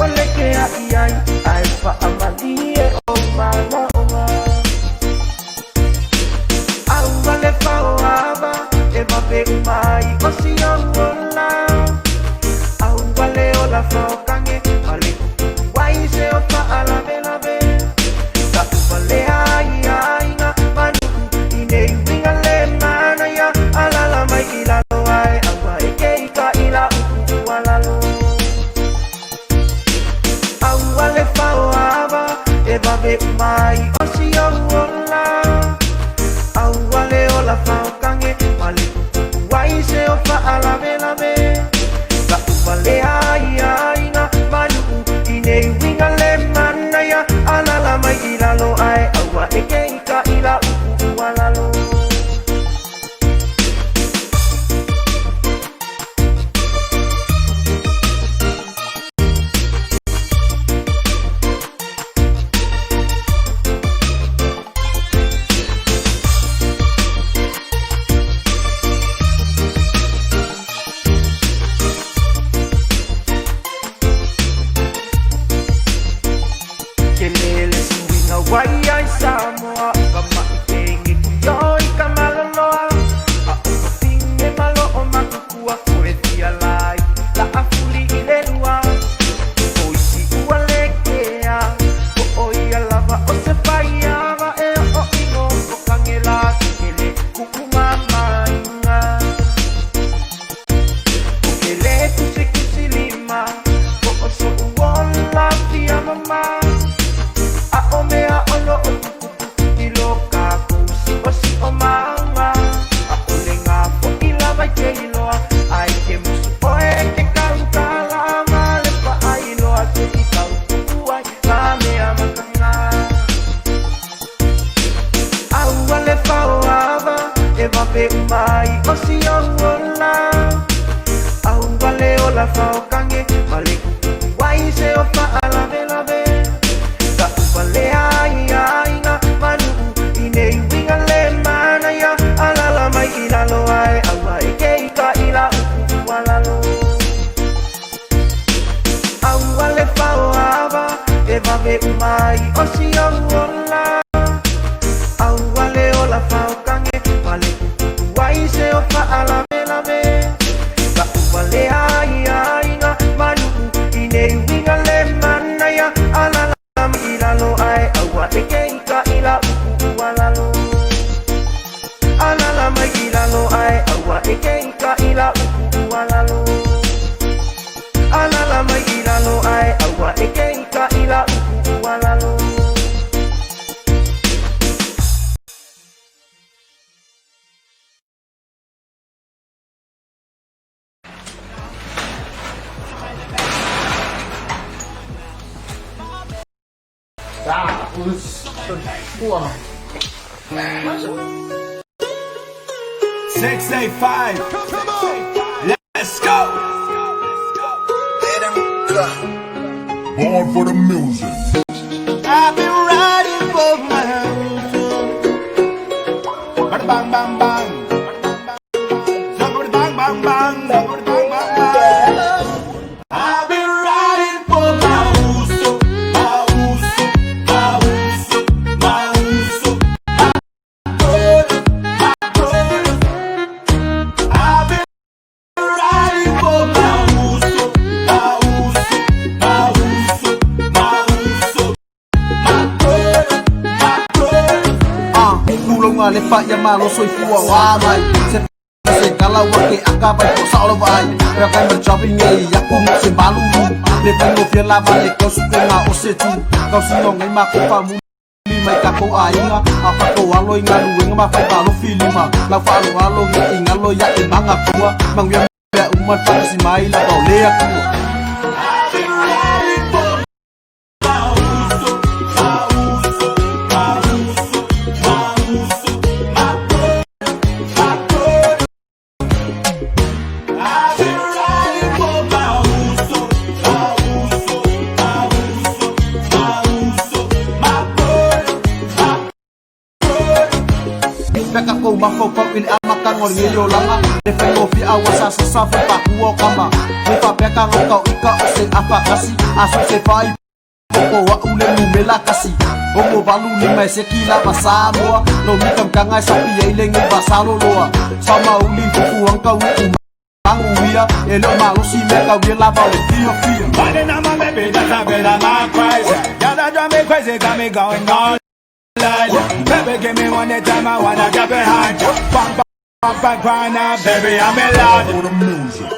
Wale ke ai ai ai fa amalie o ma wale fawaba e babe umai osiola au wale ola faukange wale waise ofa alabelabe ta wale ai nga manu ine winga le mana ya alala mai ilalo ai awa ekeika ila uwalalo au wale fawaba e babe umai osiola au wale ola faukange wale waise ofa alabelabe ta wale ai nga manu ine winga le mana ya alala mai ilalo ai awa ekeika ila uwalalo kelele swinga waya samoa kama itengi kuyoi kama loloa aofinge malo o makukua kuetia lai la afuli ilelua oisi ualekea o oia lava o se paiava e o ingo o kangela kele kukumama inga kele kusikisilima o oso uola fia mama Omea ono iloka kusi osi omanga aolenga fo ila vai ke iloa ai ke musu oe ke kautala male pa ai iloa te i kautuai kamea makanga au wale fauava e vape umai osi ola au wale ola faukange male kukuai se ofa alabelabe wale ai nga manu ine winga le mana ya alala mai ilalo ai awa ekeika ila uwalalo au wale fawaba e vabe umai osiola au wale ola faukange wale waise ofa alabelabe ka wale ai nga manu ine winga le mana ya alala ilalo ai awa ekeika ila uwalalo alala mai ilalo ai awa ekeika ila uwalalo alala mai ilalo ai awa ekeika ila uwalalo Wow. 685. Let's go. Born for the music. I've been riding for my house. Bang bang bang bang. Bang bang bang bang. I've been riding for my Usu, my Usu, my Usu, my Usu, my brother, my brother. I've been riding for my Usu, my Usu, my Usu, my Usu, my brother, my brother. Kulong ale pa ya malo soy fuwa wa mai. Se kalau wake akaba ko sa lo vai. Pero kan berjobing ni ya kum se balu. Le tengo fiel la vale ko su na o se tu. Kau sinong ngai ma ko pa mu mai ka ko ainga apa ko alo inga luenga ma fa lo filima. La fa lo alo inga lo ya e manga tua. Mang ya umat pa si mai la ko le aku. Peka ko mafoko in amaka ngorngeyo lama defengo fi awasa sa fa pa kuo kama ni fa peka ko ika o se apa kasi aso se fai ko wa ule numela kasi Omo balu ni mai se kila pasamo no mi kam kanga sa pi ile ngi pasalo loa sama uli fuku angka u Anguia, ele é malo se mega we la ball fia. Body na my baby, that's a bit of my crazy. Yeah, that drive me crazy, got me going all night. Baby, give me one time, I wanna get behind you. Bang, bang, bang, bang, now, baby, I'm in love with the music.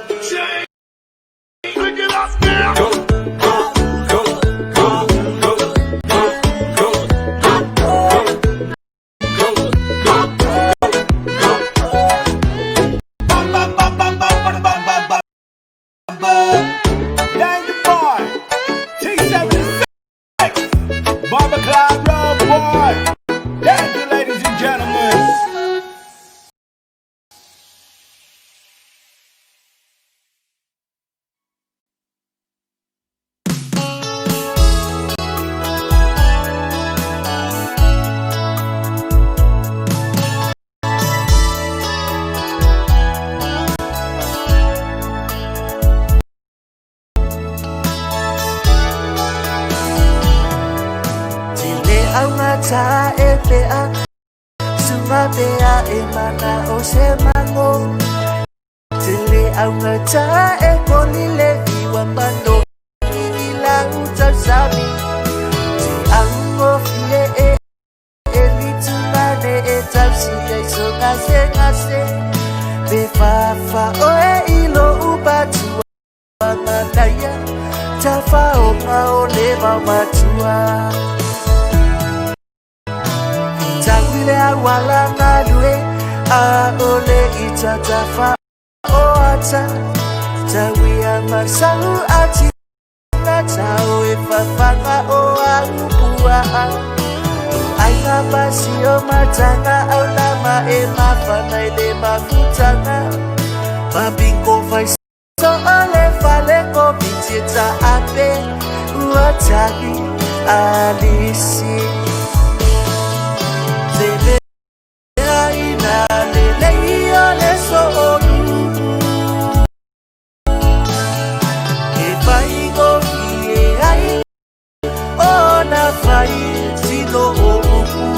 Ta e pea Sunga pea e mana o se mango Tele au ngata e kolile Iwa mando Ila uta sami Te ango fie e litumane e tausi e so ngase Be fafa o e ilo ubatua Manaya Tafa o nga o leva matua Tawile awala ngadwe Aole itatafa oata Tawia masalu ati Natao ifafanga oa upua Aina basi o matanga Aulama e mafana ile mafutanga Mabingo faisa So ole fale ko bitita ape Uatagi alisi Lele aina lele iole soonu Epai gokie ai Ona fai silo oku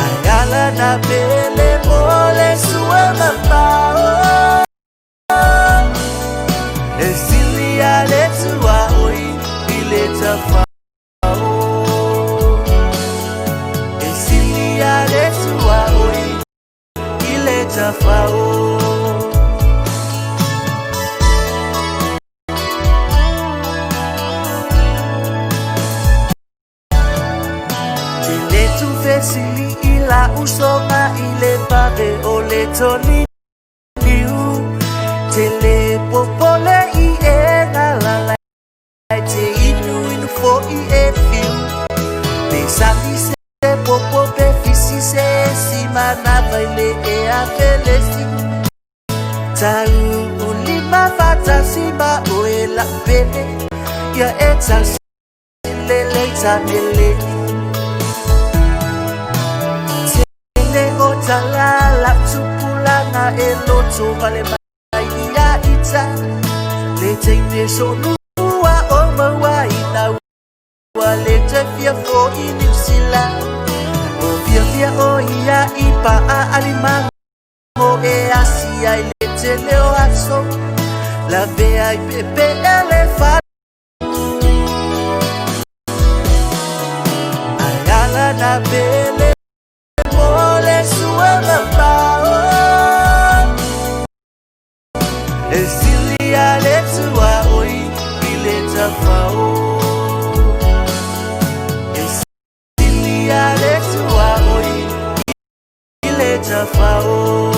Ayala na pele mole suwe mambao Esilia letua oi ileta fa Tafao Tile tu fesili ila usonga ile pare ole toni liu Tele popole i e ngalala Te inu fo i e fiu Te sali se popo pe fisi se simana baile e a felesi Tau ulima fata simba oe la pene Ya eta lele tamele Tele otalala tupulanga eloto vale ya ita Lete ine sonu wa oma wa ina Walete fia fo inipsila Via o ia ipa a alimang Mo e asia ilete leo aso La vea i pepe elefant Ayala na bele Mole suwe mambao Esilia letua oi ileta fao Esilia letua oi ileta fao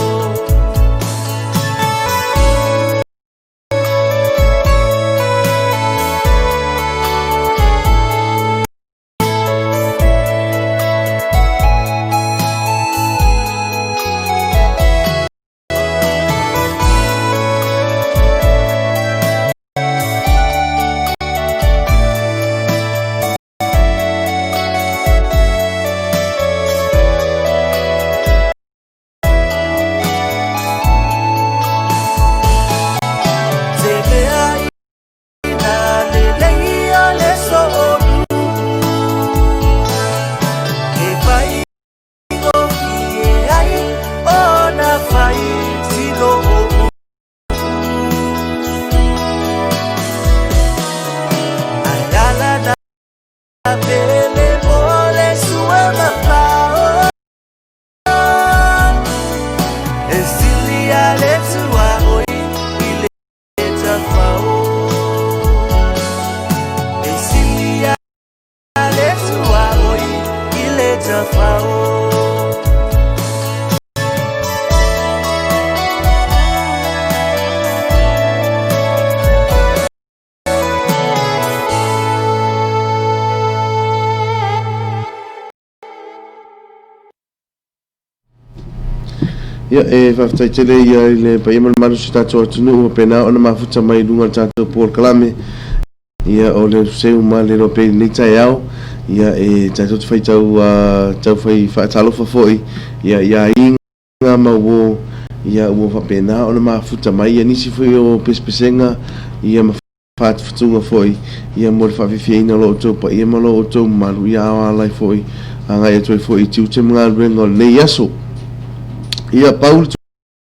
tafao ia e faafetaitele ia i le paia malemalo se tatou atunuu pena ona mafuta mai luga le tatou pol kalame ia o le Usu Seu ma le Loabay nei taeao ia e tatou te faitau tau fai faatalofa foʻi ia iaiga ma ua ia ua faapena ona mafuta mai ia nisi foi o pesepesega ia ma faatafatuga foʻi ia mo le faafiafiaina o loo outou paia ma loo outou mamalu ia aoalai foʻi agai atu ai foʻi i tiu te magaluega o lenei aso ia paul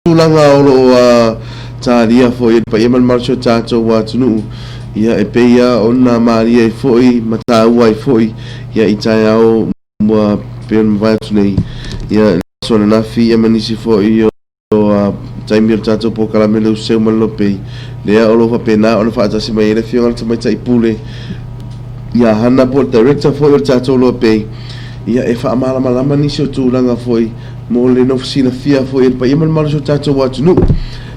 tulaga o loo talia foʻi e paia malemalo sio tatou atunuu ia e peia ona malia ai foʻi ma tāua ai foʻi ia i taeao mua pe ona mavae atu nei ia sonanafi ia manisi foʻi o taimi o le tatou pokalame le Usu Seu ma le Loabay lea o loo faapena ona faatasi mai ai le fioga le tamaitaʻi pule ia hana po le director foʻi o le tatou Loabay ia e faamalamalama nisi o tulaga foʻi mo le nofosilafia foʻi e le paia malemalo sio tatou atunuu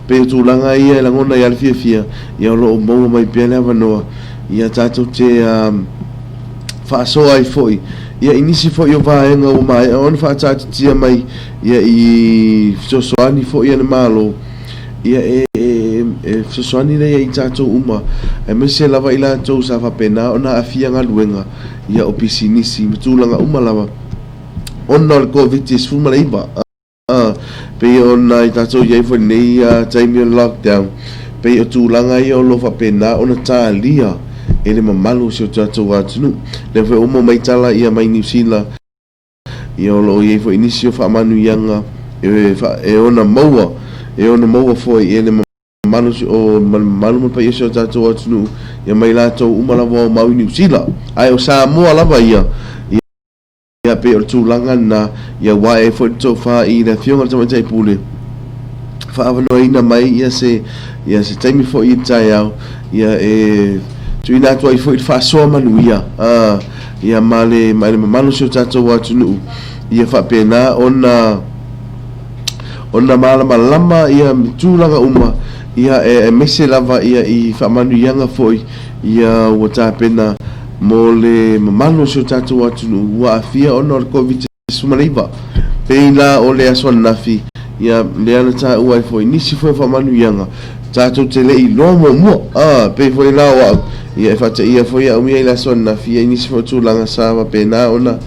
pe o tulaga ia e lagona ia le fiafia ia o loo maua mai pea le avanoa ia tatou te faasoa ai foʻi ia i nisi foʻi o vaega ua maeʻa ona faatatitia mai ia i fesoasoani foʻi ana malo ia e fesoasoani leia i tatou uma e mase lava i latou sa faapena ona afia galuega ia o pisinisi ma tulaga uma lava ona o le covid-19 ma le iva pe ona i tatou iai foi nei taimi o lockdown pe o tulaga ia o lo faapena ona talia e le mamalu se o tatou atunuu le foi uma maitala ia mai New Zealand ia o loo iai foi nisi o faamanuiaga e ona maua foi e le mamalu o mamalu ma paia se o tatou atunuu ia mai latou uma lava o mau i New Zealand ae o Samoa lava ia pe o tulaga na ia ua e foi tofa i le fioga le tamaitaʻi pule faavanoaina mai ia se taimi foʻi i taeao ia e tuina atu ai foʻi le faasoa manuia ia ma le mamalu se o tatou atunuu ia faapena ona malamalama ia tulaga uma ia e mese lava ia i faamanuiaga foʻi ia ua tapena mo le mamalu se o tatou atunuu ua afia ona o le covid-19 ma le iva pei la o le asoanafi ia le ana taʻua ai foʻi nisi foi faamanuiaga tatou te leʻi loa muamua pei foi la o aʻu ia e faataʻia foi aʻumia i le asoanafi ia i nisi foi tulaga sa mapena ona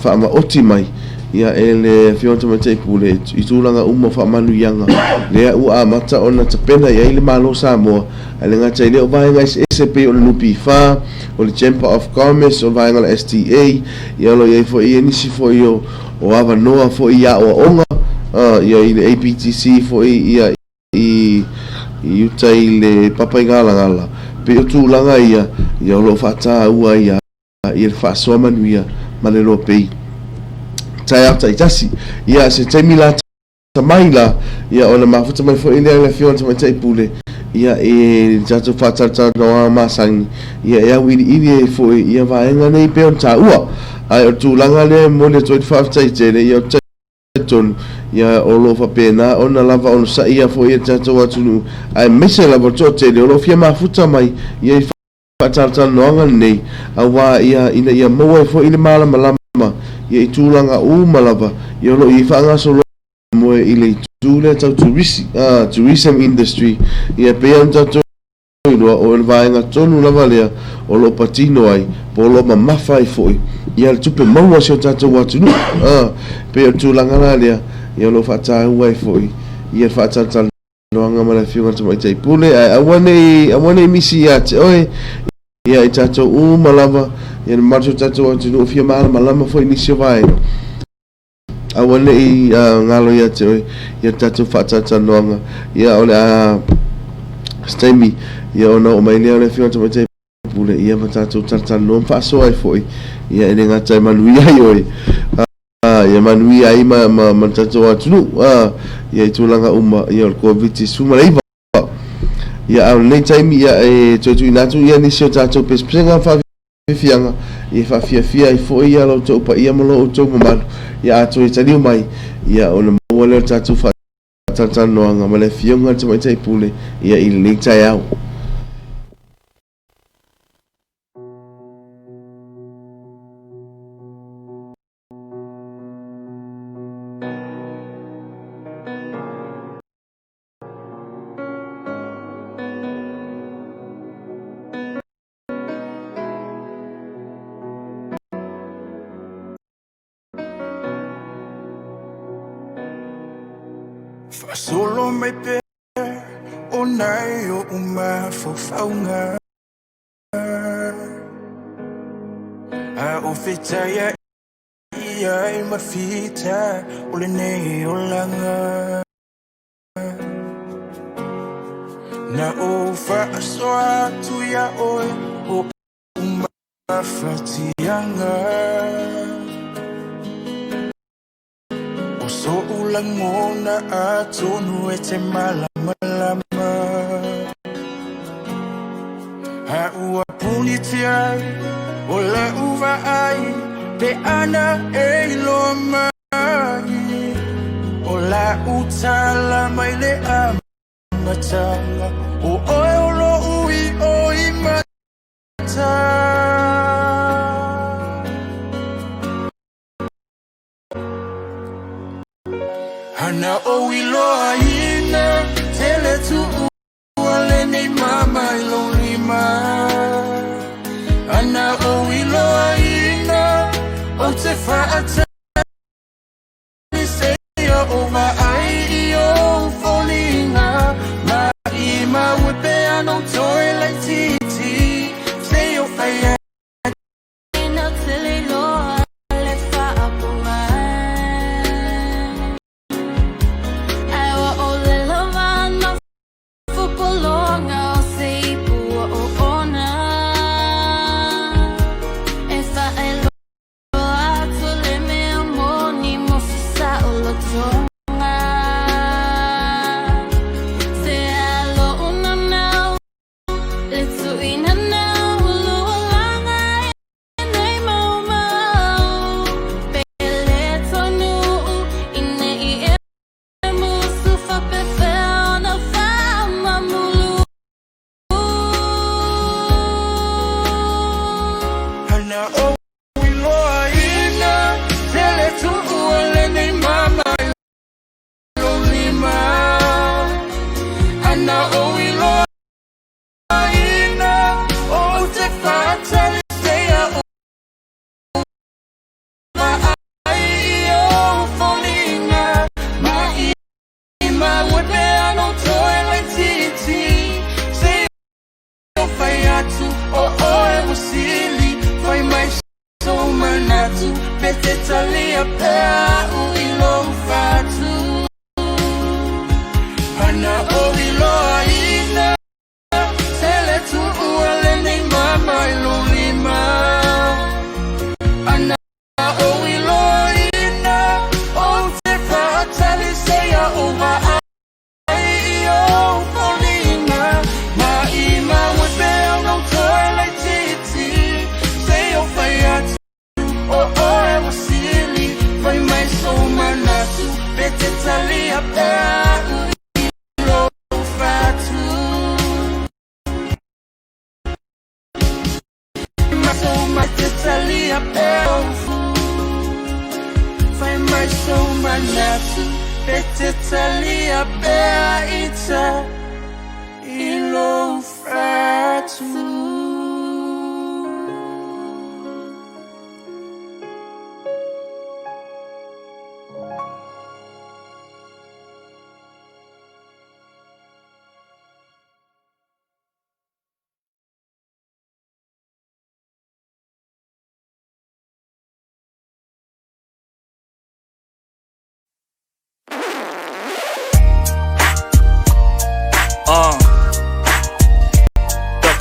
faamaoti mai ia e le fioga tamaitaʻi pule i tulaga uma faamanuiaga lea ua amata ona tapena i ai le malo Samoa a le gata i lea o vaega ese pei o le nupi-fā o le Chamber of Commerce o vaega le STA ia lo iai foʻi ia nisi foʻi o avanoa foʻi ia oaʻoga ia i le APTC foʻi ia i uta i le papa i galagala pe o tulaga ia o loo faatāua ia i le faasoa manuia ma le Loabay taeao taʻitasi ia se taimi la tamai la ia ona mafuta mai foʻi lea le fioga tamaitaʻi pule ia e tatou faatalataloga masagi ia e au iliʻili ai foʻi ia vaega nei pea ona tāua ae o tulaga lea mo le atoe faafetaitele ia o tonu ia o loo faapena ona lava ona saʻi ia foʻi e tatou atunuu ae mese lava o toʻatele o loo fia mafuta mai ia i faatalataloga lenei auā ia ina ia maua ai foʻi i le malamalama ia i tulaga uma lava ia o loo i faagaso moe i le itu le tau tourism industry ia pea ona tatou iloa o le vaega tonu lava lea o loo patino ai po o loo mamafa ai foʻi ia le tupe maua se o tatou atunuu pea o tulaga la lea ia o loo faatāua ai foʻi ia le faatalataloga ma le fioga tamaitaʻi pule ae aua nei misi iā te oe ia i tatou uma lava ia le mamalu se o tatou atunuu o fia malamalama foʻi nisi o vaega aua leʻi galo ia te oe ia tatou faatalataloga ia o le staimi ia ona o mai lea o le fioga tamaitaʻi pule ia ma tatou talataloga ma faasoa ai foʻi ia e le gata e manuia ai oe ia manuia ai ma tatou atunuu ia i tulaga uma ia o le covid-19 ma le iva ia au lenei taimi ia e tuituina atu ia nisi o tatou pesepesega fianga I fia I fo ia lo tau pa ia malo o tau mamalo ia ato I taliu mai ia o na mawale o tatu fa tatanoanga ma le fionga tamai tai pule ia I le tai au Solo me pe o nai o uma fofaunga a o fitaya ia I mafita o le nei o langa na o fa soa tu ya o uma fatianga so ulang mona atunu ete malama ha ua punitiai o le uva ai pe ana e lo mai o la utala mai le amatanga o lo ui o I mata Hana o iloa ina tele tu uale ni mama ilolima Hana o iloa ina o te whaata ni seia o ai I o folinga ma I wepe ano toe lai titi sei o whaia ina tele loa le whaapo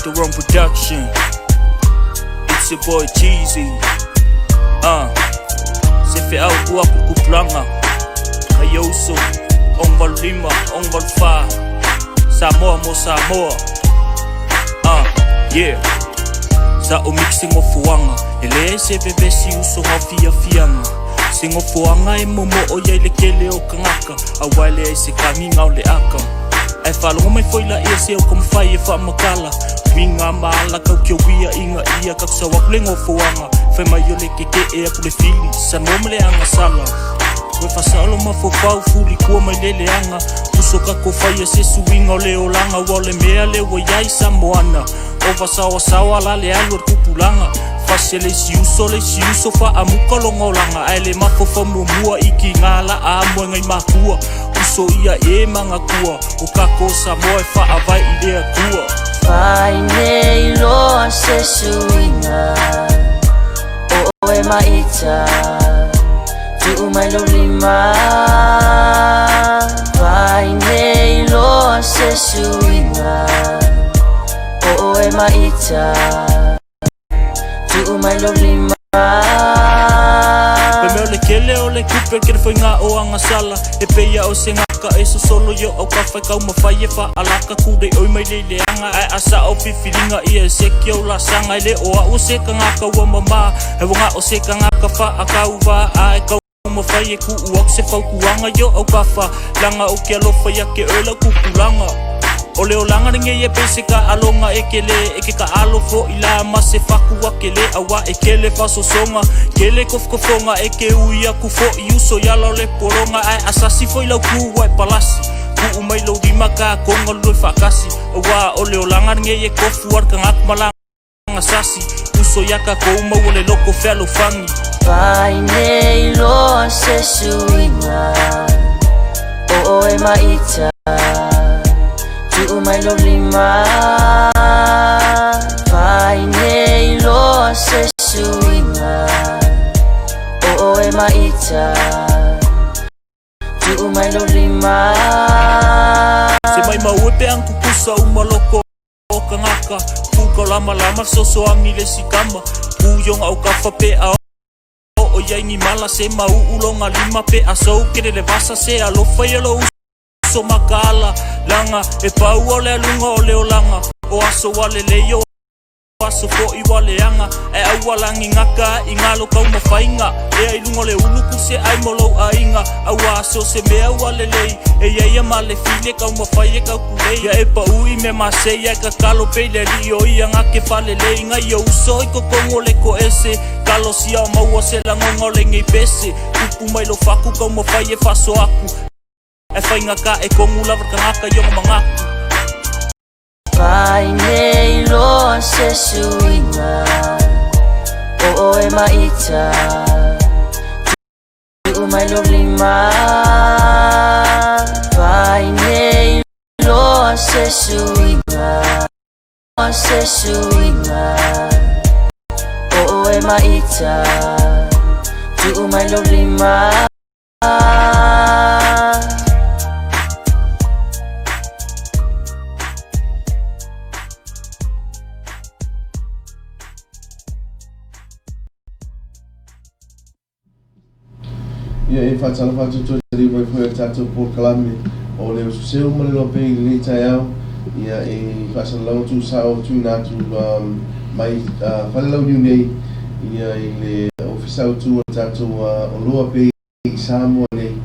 Dr. Rum Production. It's your boy Cheesy. Se fe au kua kukuplanga. Kayoso, ongal lima, ongal fa. Samoa mo Samoa. Yeah. Sa o mixing o fuanga ele se bebesi uso hafia fianga singo fuanga e momo o ye le kele o kangaka awale e se kaminga o le aka e falo mai foi la ia se o como fai e fa makala winga mala ka ke wia inga ia ka sa waklengo fuanga fe mai yo le keke e ku le fili sa nomle anga sala we fa salo ma fo pau fuli ko mai le anga uso ka ko fai e se suinga o le olanga wale mea le wo yai sa moana ova sawa la le alu kupulanga fasele si uso fa amukolongo langa ele mafofa mumua iki ngala a mo ngai makua uso ia e manga kua o kako sa mo fa avai idea kua fai nei lo se suinga o e maita tu mai lo lima fai nei lo se suinga o e maita tu mai lo lima pe me le kele o le kupe ke foi nga o anga sala e pe ia o se ngaka e so solo yo o ka fa ka ma fai e fa alaka ku de o mai le anga ai asa o fifilinga ia se ke o la sanga le o se ka ngaka wa mama e nga o se ka ngaka fa aka uva ai ka ma fai e ku o se fa ku anga yo o ka fa langa o ke lo fa ya ke o la ku kulanga o leo langa ringe e pese ka alonga e kele e ke ka alo fo ila ma se faku wa kele awa e kele faso songa kele kofonga e ke uia ku fo iuso yalo le poronga ai asasi fo ila ku wa palasi ku umai lo di maka konga lo fakasi awa o leo langa ringe e kofu war ka ngak malanga sasi uso yaka ko uma wole loko felo fangi fai nei lo se suinga o e maita tu mai lo lima fai nei lo se suinga o e maita tu mai lo lima se mai maupe ang kukusa umaloko o kangaka puka lama so angi le sikama puyong au kafa pe au o yangi mala se mau ulonga lima pe asau kere le basa se alofa yelo so makala langa e pau ole lunga ole olanga o aso wale leyo aso fo I wale anga e awalangi ngaka ingalo kau mafainga e ai lunga le uluku se ai molo ainga awa aso se mea wale lei e ia male file kau mafai e kau kulei e pau I me mase ia kakalo pele rio ia ngake fale lei nga ia uso I kokongo le ko ese kalo sia maua se langongo le ngei pese kupu mai lo faku kau mafai e faso aku e whainga ka e kongu lawa ka ngaka i o mangaku fai nei lo se suinga o e maita tu mai lo lima fai nei lo se suinga o e maita tu mai lo lima Ia e whatala whatutua tari mai whai tātou Port Kalame o le Usu Seu ma le Loabay I le tai au ia e whasalau tu sao tu nātu mai whalelau niu nei ia I le ofisau tu o tātou o Loabay I Samoa nei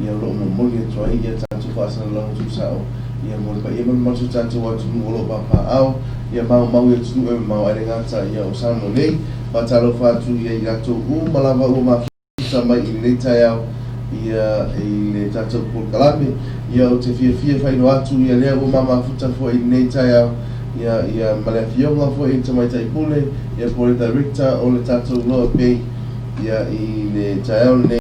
ia loo mamoli atua ia tātou whasalau tu sao ia mo le pa ia mamatu tātou atu o loo papa au ia mau ia tunu e mau aere ngata ia o Samoa nei whatalo whatu ia I rato malawa mafi mai I le tai au ia I le tātou Port Kalame ia o te fia whaino atu ia lea o mama futa fo I le tai au ia malea fionga fo I tamai tai pule ia po le director o le tātou Loabay ia I le tai au le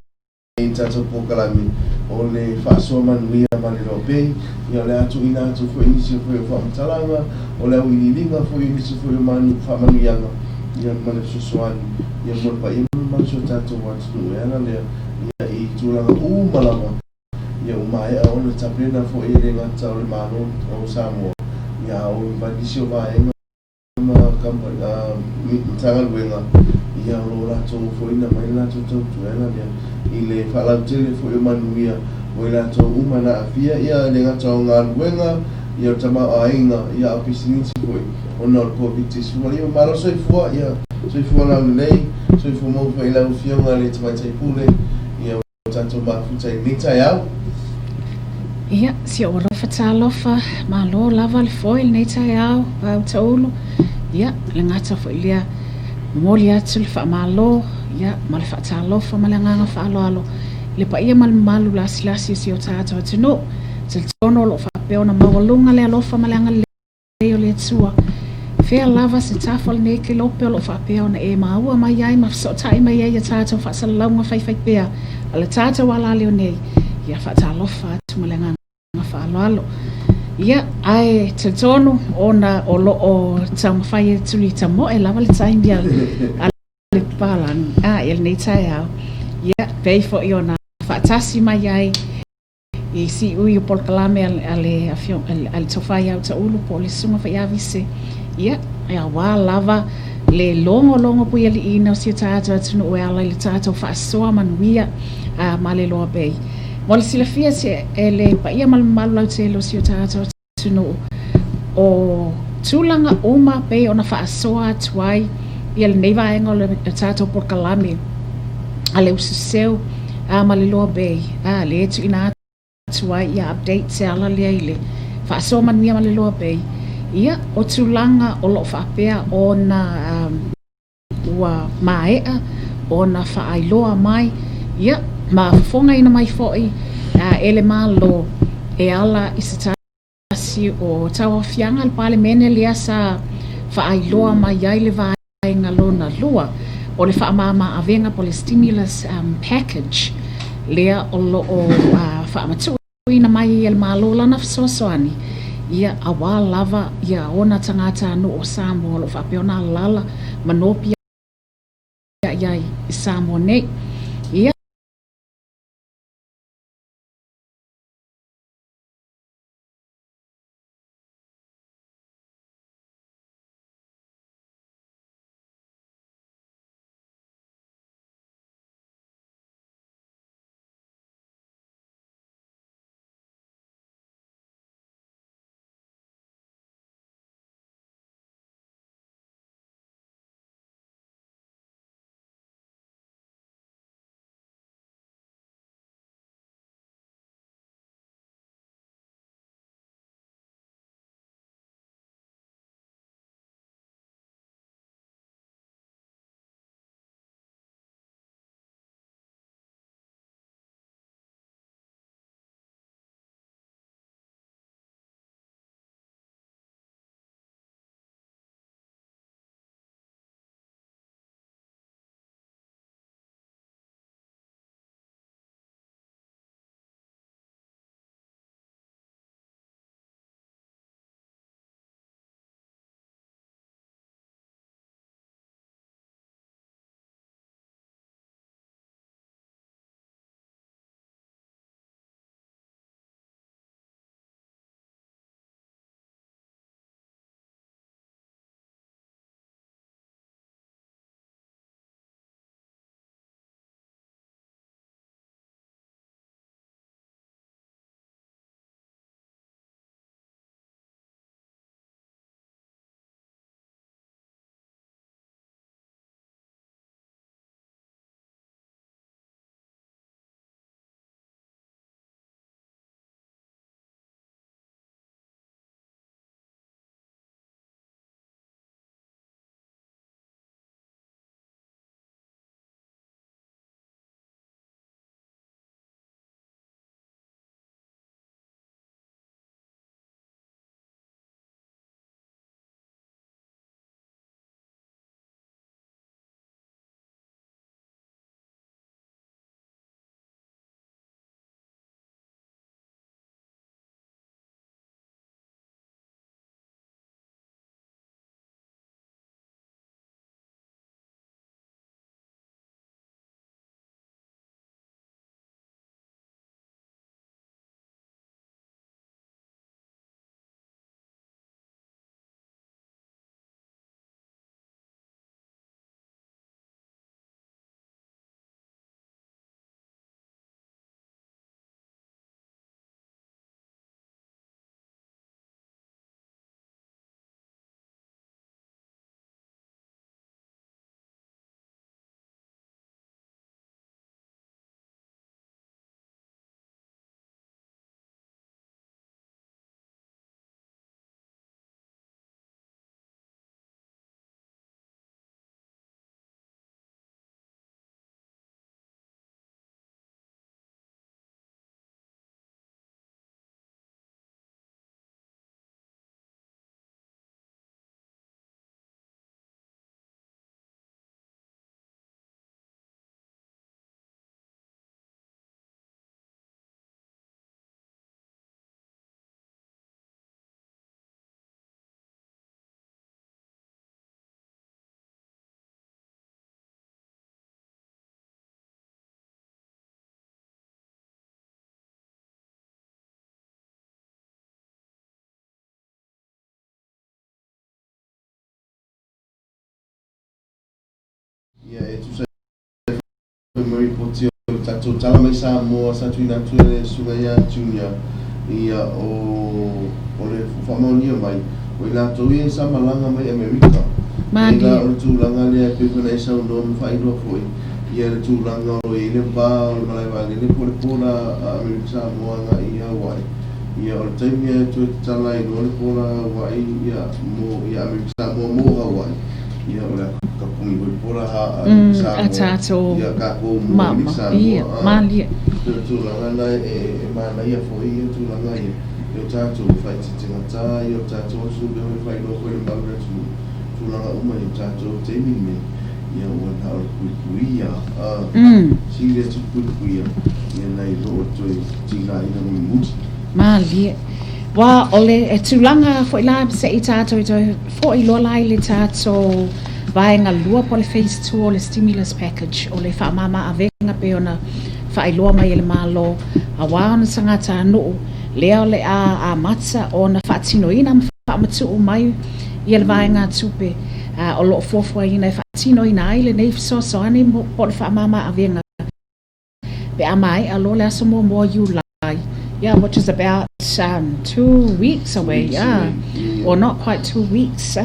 tātou Port Kalame o le whaasua manuia ma le Loabay ia le atu ina atu fo inisi fo I whaamatalanga o le au ililinga fo inisi fo I whaamanuianga ia male susuani ia mo pa ia maso tātou watu ena lea ia I tūlanga malama ia umae a ona tapena fo I le ngata o le mano o Samoa ia o vadisi o vaenga ma kampa mitanga luenga ia o rato fo ina mai rato tautu ena lea I le whalautele fo I manuia o I rato umana afia ia le ngata o ngā luenga ia tama ainga ia opisini foi ona ko bitis foi ia malo soifua ia soifua na nei soifua mo fa ila ufionga le tama tai pule ia tato mafuta ni tai au ia si ora fatalofa malo lava le foil nei tai au au taulu ia le ngata fo ilia moli atu le fa malo ia mal fatalofa malanga fa alo le pa ia mal malu lasi si o tato tino tel tono lo fa peona mawalunga le alofa malanga le o le tua fea lava se tafal nei ke lope lo fa peona e maua mai ai ma so tai mai ai tato fa salonga fai pea ala tato wala le nei ia fatalofa tu malanga fa alo ia ai te tono ona o lo o tam fai tuli tamo e lava le tai dia le palan el nei tai au ia pei fo iona fa tasi mai ai i si ui o polkalame ale afion al tofai au ta ulu po le sunga fa ia vise ia ia wa lava le longo pui ali ina o si tata tunu o ala le tata fa soa manuia ma le Loabay mo le silafia se ele pa ia mal lau te lo si tata tunu o tulanga uma pe ona fa soa tuai ia le neiva engo le tata polkalame ale Usu Seu ma le Loabay le tu ina tuai ia update se ala le ile fa so man mia le Loabay ia o tulanga o lo fa pea ona wa maea ona fa ai loa mai ia ma fonga ina mai foi ele malo e ala isitasi o tawa fianga le pale mene le asa fa ai loa mai ai le vai ngalona lua o le fa mama avenga po le stimulus package lea o lo o fa matu ina mai el malo lana sosoani ia awa lava ia ona tangata no o Samoa lo fa peona lala manopia ia i Samoa nei ia Ia e tu sai mai poti o tatou tala mai sa mo sa tu na tu le sunga ia tunia ia o le whamaonia mai o i la tau i sa malanga mai Amerika ila o le tūlanga lea pepena e sa uno me whaidua foi ia le tūlanga o i le pā o le malai wale le pole pōla Amerika sa moanga i Hawaii ia o le taimi e tu e tala i no le pōla Hawaii ia mo ia Amerika sa mo Hawaii ia o le kapungi o le pōla a tātou ia kako mo i sa moa malia tūlanga lai e mana ia foi ia tūlanga ia o tātou whai te ngata i o tātou su me hoi whai no koe le maura tūlanga uma i o tātou teimi me ia ua hao kui ia sire tu kui ia nei roa toi tika ina mi muti malia wa ole e tūlanga fo i la se i tātou i toi fo i loa lai le tātou vaenga lua po le phase 2 o le stimulus package o le whaamama a venga pe ona whai loa mai ele malo a waona sangata nuu lea le a matsa o na whaatinoina ma whaamatu o mai i le vaenga tupe o loo fofua ina e whaatinoina ai le nei soani po le whaamama a venga pe a mai a lo le aso mo July which is about 2 weeks away or not quite 2 weeks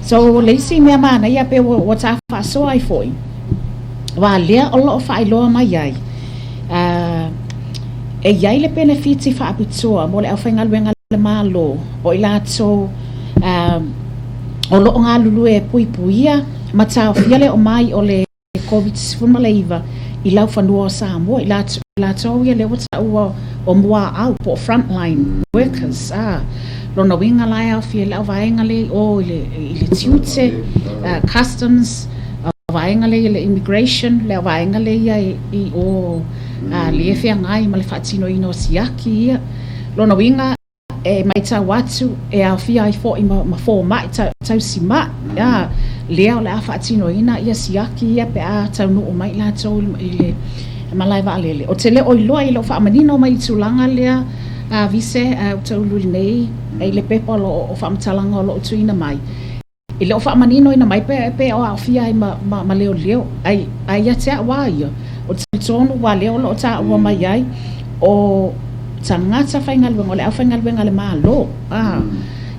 so leisi mea mana ia pe o ta whaasoa ai foi wa lea o loo whailoa mai ai e iai le benefiti whaapitua mo le au whaingaluenga le malo o i lato o loo ngā lulu e pui puia ma tau fiale o mai o le COVID-19 maleiva i lau whanua o Samoa i lato ia le wata ua o mua au po frontline workers lona winga lai au fia le au vaenga le o i le tiute customs vaenga le le immigration le vaenga le ia i o le fia ngai ma le fatino ino siaki ia lona winga e mai tau watu e au fia i fo i ma fo mai tau sima ia lea o le a fatino ina ia siaki ia pe a tau no o mai la tau i le malai va lele o tele o loa i lo fa manino mai tulanga lea a vise tau luli nei e le pepa lo o fa mtalanga lo tuina mai i le o fa manino ina mai pe o a fia i ma leo ai ia te wa ia o tonu wa leo lo ta wa mai ai o tangata whaingaluenga o le au whaingaluenga le malo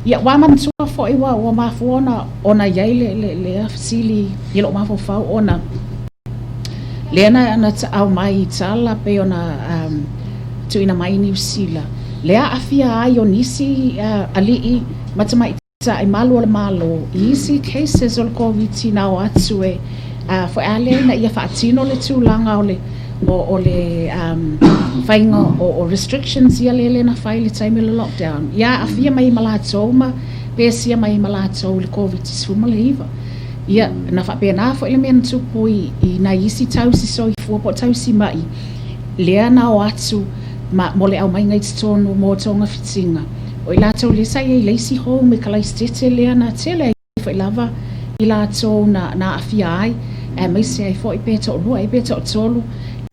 ia wa man tua fo i wa mafuona ona iai le afsili i lo mafo fau ona lena na au mai tala pe ona tuina mai New Zealand lea afia ai o nisi alii matamai ta i malo le malo easy cases o le COVID na o atu e fo ale na ia fatino le tulanga o le whainga o restrictions ia le na whai le time le lockdown ia afia mai malatou ma pesia mai malatou le COVID-19 maleiva ia na whapena fo ele mea tupu i na isi tausi soi fua po tausi mai lea na o atu mo le au mai ngai tonu mo tonga fitinga o i latou le sai e leisi ho me kalai stete lea na tele fo i lava i latou na afia ai mai se ai fo i peto rua i peto tolu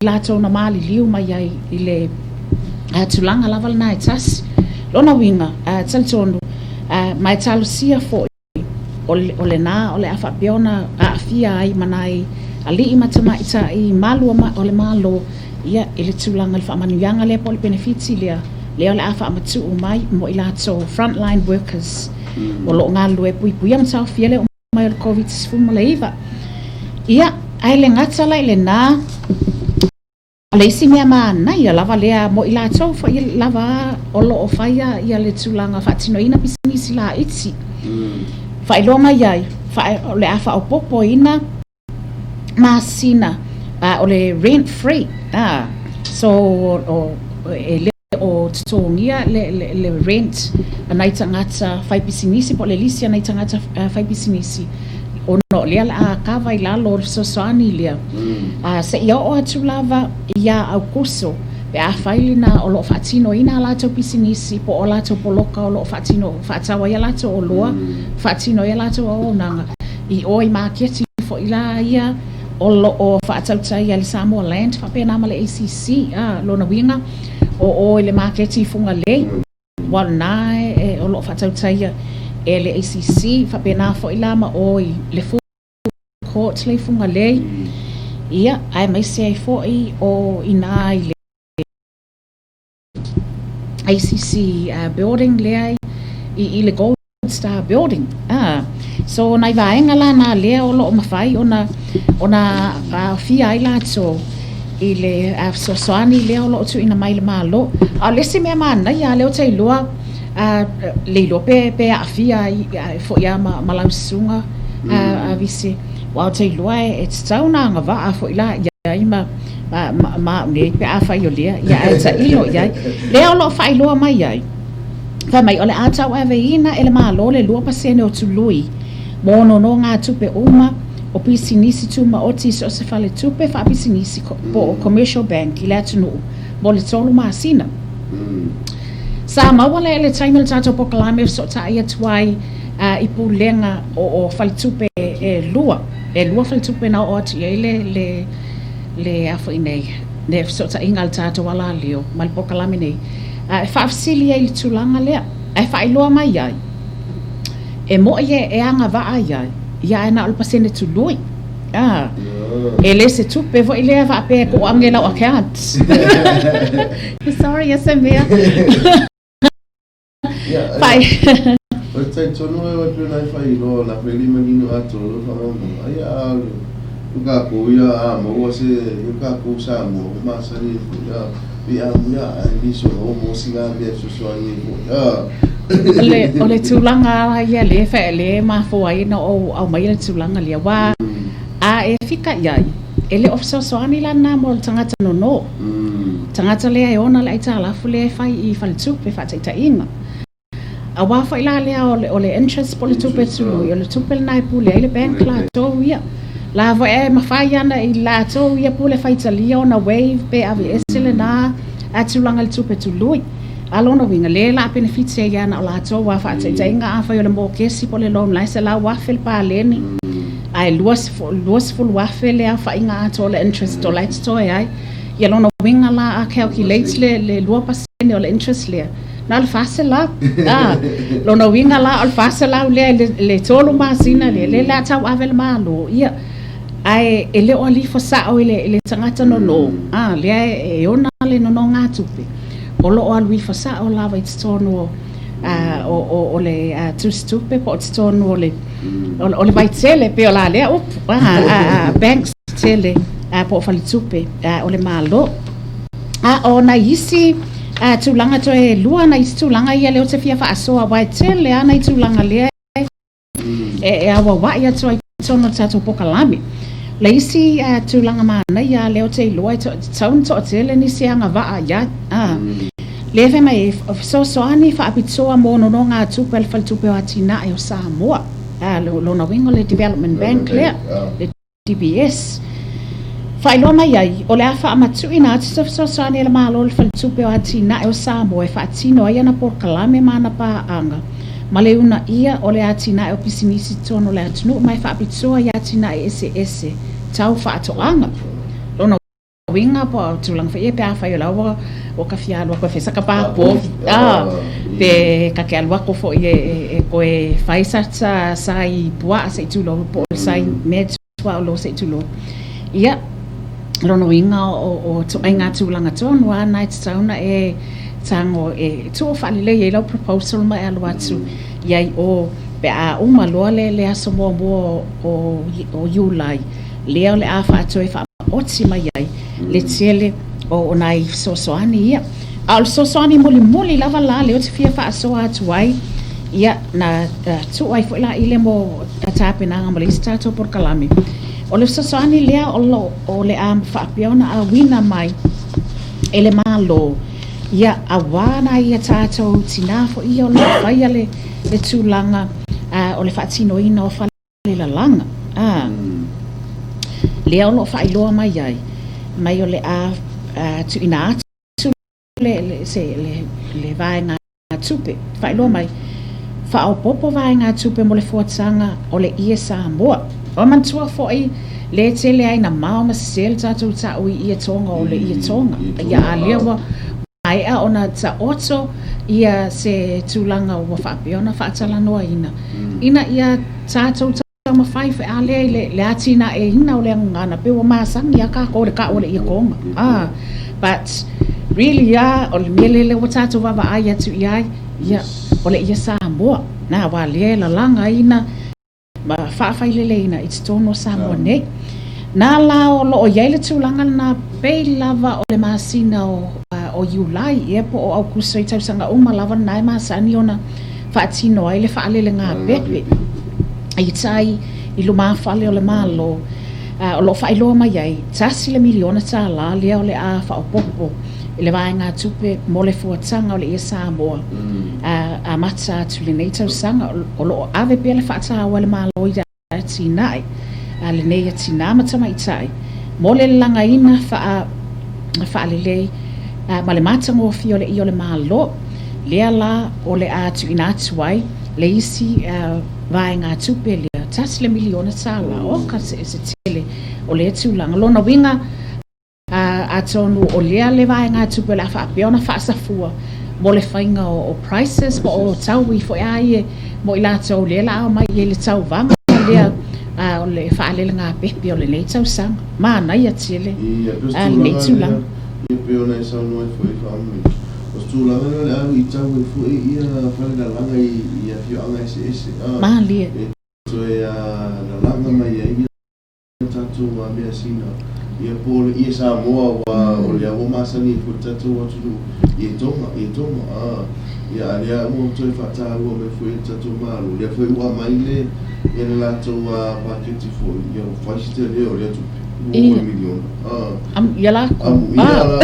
i latou na mali liu mai ai i le tulanga lava na itas lona winga tal tonu mai talo sia fo o le na o le afa biona afia ai manai ali i matamaita i malu o le malo ia i le tulanga le whaamanuianga le poli benefiti le o le afa amatu mai mo i lato frontline workers o lo ngā lue pui pui am tau fiele o mai o le COVID-19 maleiva ia ai le ngata lai le nā le isi mea maana ia lava lea mo i lato fa i lava o lo o whaia ia le tulanga whaatinoina pisinisi la iti whailoa mai ai o le afa o popo ina masina o le rent free so o tutongia le rent anai tangata whai pisinisi po le lisi anai tangata whai pisinisi o no lea la kava i lalo so soani lea se ia o atu lava ia au kuso pe a whailina o lo whaatino ina lato pisinisi po o lato poloka o lo whaatino whaatawa ia lato o loa whaatino ia lato o nanga i oi makiati fo ila ia o lo o whaatautai ia le Samoa Land whapena ma le ACC lona winga o le makiati funga le wana o lo whaatautai ia e le ACC whapena fo ila ma oi le court le funga le ia ai mai se ai foi o ina i le ACC building le ai i le Gold Star building so nai vaenga la na le o lo mafai ona fia ai la so i le so soani le o lo tu ina mai le malo a le se me mana ia le o te lua le lo pe a fia i fo ia malau sunga a visi wa te lua e tsauna nga va a fo ila ia ima ma ne pe a fai o le ia e ta ilo ia le o lo fai lo mai ia fa mai ole ata wa veina ele malo le lua pasene o tului mono no nga tupe uma o pisinisi tuma o tisi o se fale tupe fa pisinisi po commercial bank ile atunu mo le tolu masina sa mawala ele taimel tato po kalame so ta ia tuai i pulenga o fale tupe lua fale tupe na o ati le afo inei ne so ta ingal tato wala leo mal po kalame nei fa afsili ai tulanga lea fa iloa mai ai e mo e anga va ai ia na al pasene tului ele se tupe vo ile va pe ko amela o account sorry yes mea pai o tai tonu e wa tu nai fai lo la peli manino ato lo fa mo ai uka ko ia mo se uka ko sa mo ma sa ni ya ia ni so mo singa be so so ai mo ole tulanga ia le fa le ma fo ai no au mai le tulanga le wa e fika ia ele ofso so ani la na mo tangata no tangata le ai ona le ita la fu le fai I fal tupe fa ta inga a wa fa ila le ole interest pole tupe tu ole tupe na pu le bank la to ia la vo ma fai ana I la to ia pu le fai tali ona wave pe ave esele na atulanga le tupe tu lui alona winga le la benefits e ya na la to wa fa ta inga a fa yo le mo kesi pole loan la se la wa fel pa leni ai luas full wa fel e fa inga to le interest to light to ai ya lona winga la a calculate le lua pasene o le interest le na al fa la lona winga la al fa la le tolu masina le la ta wa vel malo ia ai ele o li fa sa o le tangata no le e ona le no nga tupe olo o alwi fa sa o lava it's tono o le tu stupe po it's tono o le vai tele pe o la le banks tele po fa le tupe o le malo o na isi tulanga to e lua na isi tulanga ia le o te fia fa so a vai tele ana I tulanga le awa wa ia to tono tato po kalami le isi tulanga mana ia le o te lua taun to tele ni se anga va ia le fe mai so ani fa apitsoa mo no nga tupe al fal tupe atina e o Samoa lo na wingo le development bank le DBS fa lo mai ai o le afa matu ina so ani le malo le fal tupe atina e o Samoa fa atino ia na por kalame mana pa anga male una ia o le atina e o pisinisi tono le atunu mai fa apitsoa ia atina e ese tau fa to anga lo winga po tulang fa e pe afa yo lawa o ka fialo ko fesa ka pa po pe ka ke alwa ko fo e ko e faisa sai bua sai tu lo po sai met wa lo sai tu lo ia lo no winga o to ainga tulanga ton wa night sauna e tango e tu fa le ye lo proposal ma alwa tu ia o pe a uma lo le aso mo o July le afa to e fa otsi mai le tiele o nai sosoani ia al sosoani muli lava la le o te fia fa so atuai ia na tu ai fo la ile mo tatape na ngam le stato por kalami o le sosoani le o le am fa piona a wina mai ele malo ia awana ia tato tina fo ia le faia le tulanga o le fatino ina o fa le la langa le o lo fa ilo mai ai mai o le tu ina tu le vai nga tupe fa ilo mai fa o popo vai nga tupe mo le fuatanga o le ia Samoa o man tua fo ai le tele ai na mau ma sel tatu ta o ia tonga o le ia tonga ia alewa ai a ona ta oto ia se tulanga o fa piona fa tala no ina ia tatu mawhai wha ale le atina e hina o le ngana pe o masangi a ka kore ka o le ia konga. But really o le mele o tato wawa ai atu i ai, o le ia Samoa. Na wa le la langa ina, ma whawhai le ina, it's tono Samoa nei. Na la o lo o yaile tūlanga na pei lava o le masina o Iulai, e po o au kusa i tausanga uma lava nai masani ona whaatino ai le whaalele ngā pepe. I tai i lo mawhale o le malo, o lo whailoa mai ai, tasi le miliona tā la lea o le a whaopopo, i le vai ngā tupe mo le fuatanga o le ia Samoa. A mata atu le nei tausanga, o lo ave pia le whaata o le malo i da tinai. Le nei a tinama tama i tai. Mo le langa ina whaalelei, ma le mata ngofi o le i o le malo, lea la o le atu ina atu ai, le isi vai ngā tupe lea, tasi le miliona tala, o ka se tele o le tūlanga. Lona winga a tonu o lea le vai ngā tupe le a whaapeona whaasafua, mo le whainga o prices, mo o tau i fo ai mo i la tau lea la o mai i le tau vanga lea, o le whaalele ngā pepe o le nei tau sang. Mā nai a tele, le nei tūlanga. Ia peo nei sau noe fo i whaamui. Os tūlanga le au i tau e fo i ia whale la langa i a fio anga ese. Mā lia. So e la langa mai a ia tatu a mea sina. Ia po le ia Samoa o le awo masani fo tatu o tunu. Ia tonga. Ia lea mo toi whata ua me fo i tatu maru. Lea fo i ua mai le ia le lato paketi fo ia whaisite leo lea tupi. Ia la ko. Ia la.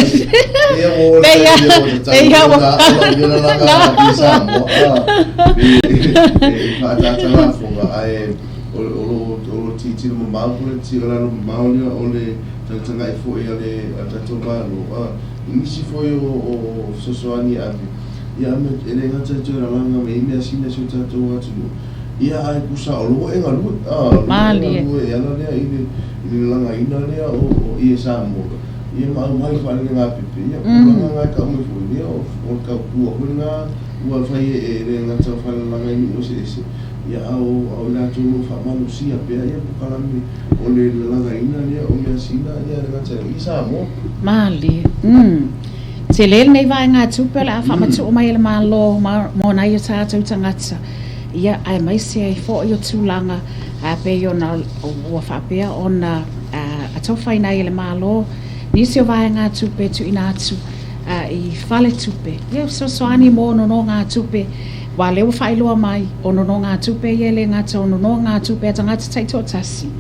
Ia o le ia la langa i Samoa. Whaatata la fonga ai o titi mo maupule tira la maulia o le tanga I fo ia le tatu maru. Inisi fo o sosoani api. Ia me ele ngata tira langa me ime asina so tatu atu. Ia ai kusa o lo e ngalu. Mali. Ia la lea I langa ina lea o ia Samoa. Ia mai whale ngā pepe. Ia langa ngā ka umi fo ia o ka kua ngā ua whai e ngata whale langa ini o se. Ia au la tonu whamanu sia pia ia pukalami o le langa ina lea o mea sina ia ngata I Samoa. Mali. Te lele nei vai ngā tupe le a whamatu o mai le malo mo nai o tātou tangata. Ia ai mai se ai fo I o tūlanga a pe o na ua whapea o na a tawhai nai le malo. Nisi o vai ngā tupe tu ina atu I whale tupe. Ia so soani mo no ngā tupe. Wa leo whailoa mai o no ngā tupe ia le ngata o no ngā tupe a tangata taito tasi.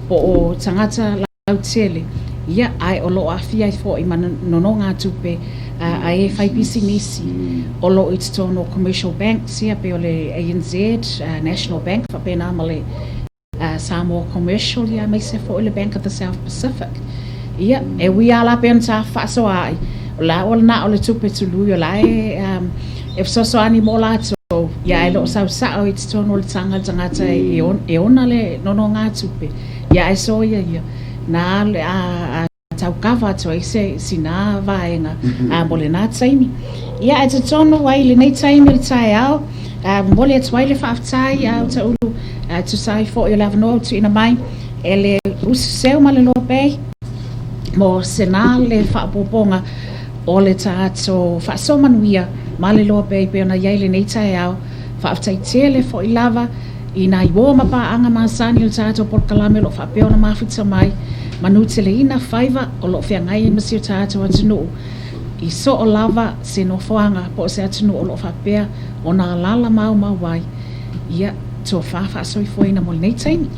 Po o tangata lau tele. Ia ai o lo awhia I fo I mana no ngā tupe a e whaipisi nisi o lo I tono commercial banks ia pe o le ANZ, National Bank, whapena ma le Samoa Commercial ia mai se fo I le Bank of the South Pacific. Ia, e wia la pe ta whaaso ai. O la o na o le tupe tului o la e so ani mo la to ia e lo sau sao I tono le tangata e ona le no ngā tupe. Ia e so ia na le tau kawa to se sina vaenga mo le nā taimi. Ia e te tono wai le nei taimi le tai au mo le atwai le whaafitai au ta ulu tu sai fo I lavano tu ina mai e le Usu Seu ma le Loabay mo sena le whaapoponga o le tātou whaasomanuia ma le Loabay pe ona iai le nei tai au whaafitai tele fo I lava I nā iwo mapaanga masani o tātou porkalame lo whapeona mawhita mai manu te le ina whaiva o lo whiangai masi o tātou atunu I so o lava se no whoanga po se atunu o lo whapea o nā lala mau wai ia tō whawha soi fwoi na mo nei taimi.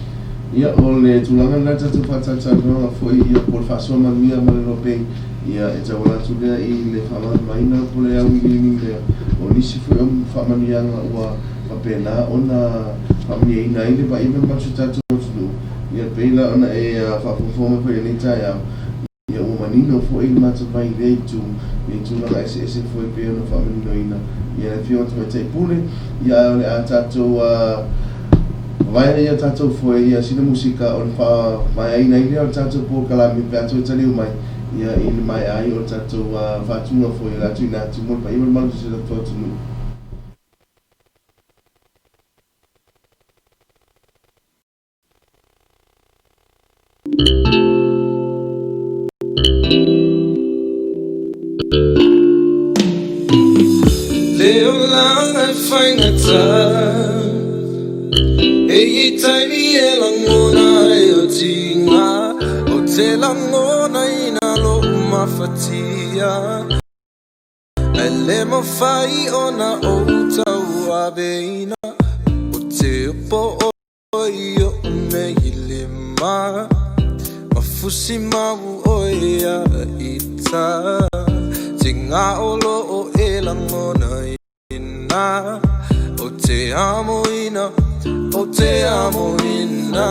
Ia o le tūlanga nā tātou whatata runga fwoi ia po le whasoa manuia ma le Loabay ia e tau la tulea I le whamana maina po le au I lea o nisi fwoi o whamanianga ua whapena o nā whamania ina I le ba iwa masu tātou atunu ia peila ona e whapofoma fwoi nei tai au ia ua manino fwoi mata vai lei tu e tūlanga ese fwoi pia no whamanino ina ia le whio te tai pule ia o le a tātou vai ia tātou fwoi ia sina musika o le wha mai aina I lea o tātou po kalami pe atu e taliu mai ia I le mai ai o tātou whatunga fwoi la tu ina tu mo pa iwa malu se tātou atunu. lang ay whaingata E taimi e langona e o tinga O te langona ina lo mafatia Ai le mawhai o na o tau abeina O te upo o i o nei lima Mafusi mau o ia ita Te ngā olo o e langona ina O te amo ina O te amo ina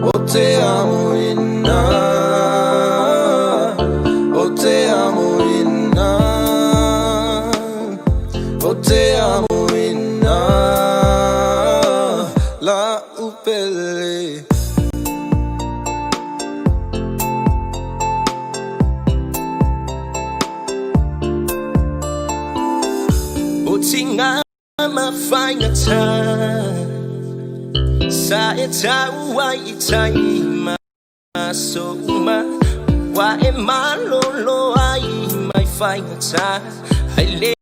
O te amo ina O te amo ina O te amo ina La upele O tinga ma whaingata Sa e tau ai I tai ma soma Wa e malolo ai mai whaingata Ai le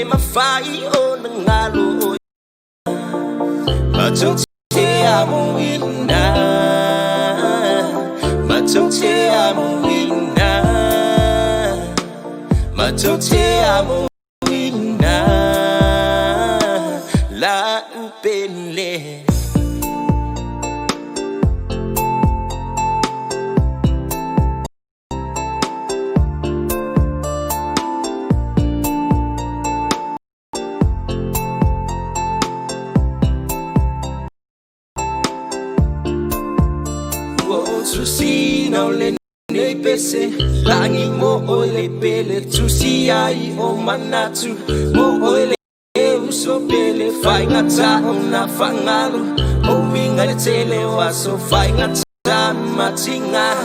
ma whai o na ngalo Matou te amo ina Matou te amo ina Matou te amo ina La upele Susi na ole nei pese Langi mo ole pele Tusi ai o manatu Mo ole uso pele Whaingata o na whangalu O winga le tele waso Whaingata matinga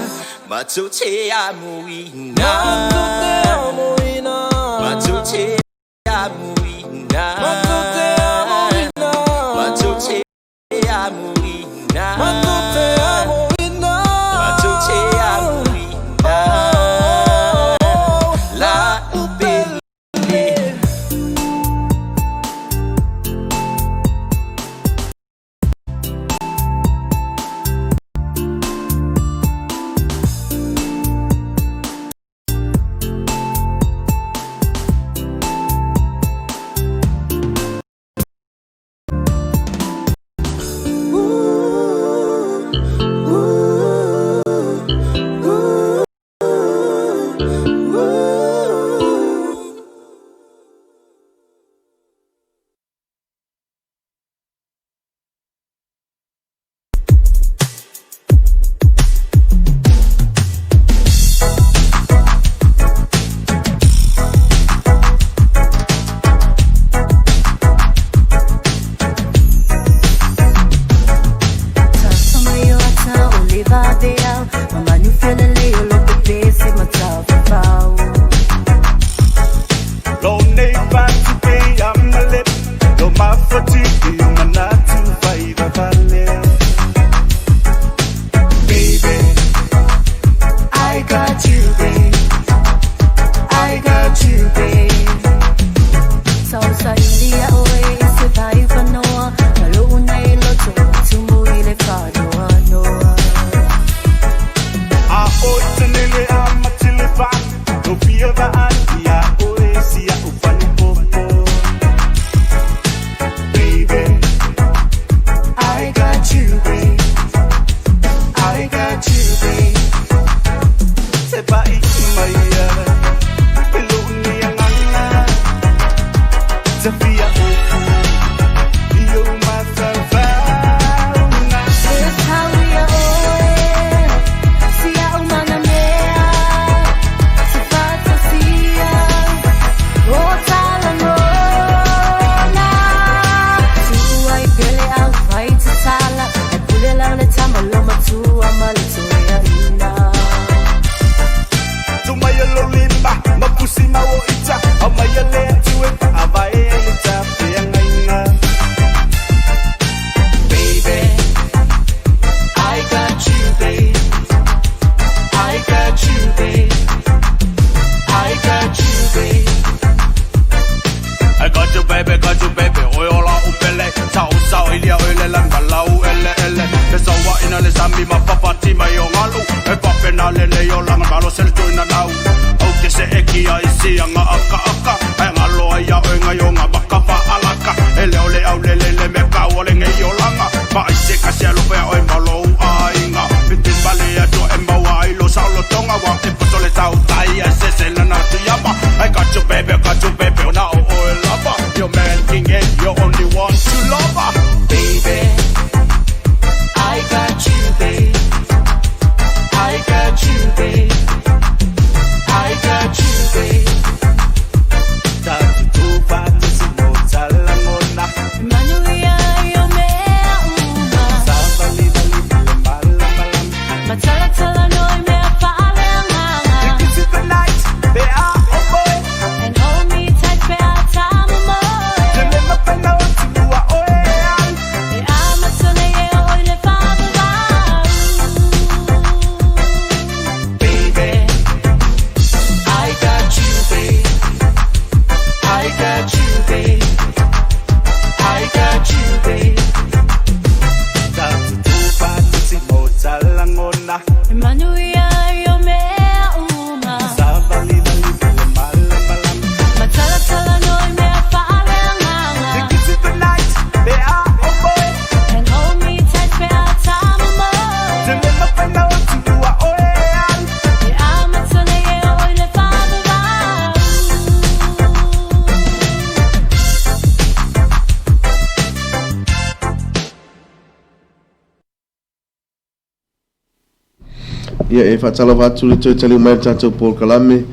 Matou te amo ina Matou te amo ina Matou te amo ina Matou te amo ina Matou te amo se le toina nau au ke se eki ai sia nga aka aka ai ngalo ai a o nga yo nga baka pa alaka e le ole au le me ka ole nge yo langa pa ai se ka se lo pe o malo ai nga pitin bale a to e mawai lo sa lo tonga wa e poto le tau tai ai se na na tu yapa I got you baby now o lava your man king and you only want to love baby I got you babe I got you babe I got you babe Tatu tu patu si mo talangona Manuia yo me uma Sabali bali bali malam Matala tala noi me afale nganga You kiss it the night be a oh boy And hold me tight be a time more Tell me pa na tu a oean E ama tsone ye oi le fa ba Baby I got you babe I got you babe I got you babe Tatu tu patu si mo talangona Emanuia yo me uma Sabali bali bali malam Matala tala noi me afale nganga You kiss it the night be a oh boy And hold me tight be a time more Tell me pa na tu a oean E ama tsone ye oi le fa ba Ia e whatala watu le toi tali mai tātou Paul Kalame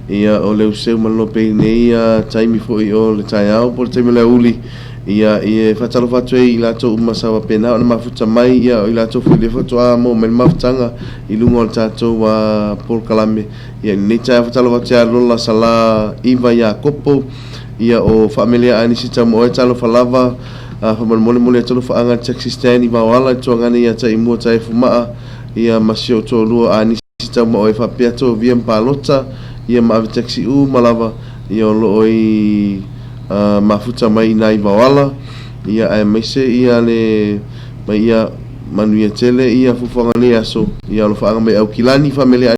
ia o le Usu Seu malolo pei nei ia taimi fo i o le tai au po le taimi le uli ia e whatala watu e i lato umasawa pena o na mafuta mai ia o i lato fo i le foto a mo me mafutanga i lungo o le tātou wa Paul Kalame ia nei tai whatala watu a lola sala iwa ia kopo ia o familia anisita mo e talo falava whamanmole mole atolo whaanga taxi stand i wawala i tuangane ia tai mua tai fumaa ia masio to lua ani sita mo e fa piato via palota ia ma taxi u malava ia lo oi mafuta mai nai bawala ia ai mese ia le mai ia manu ia tele ia fufanga le aso ia lo faanga mai au kilani familia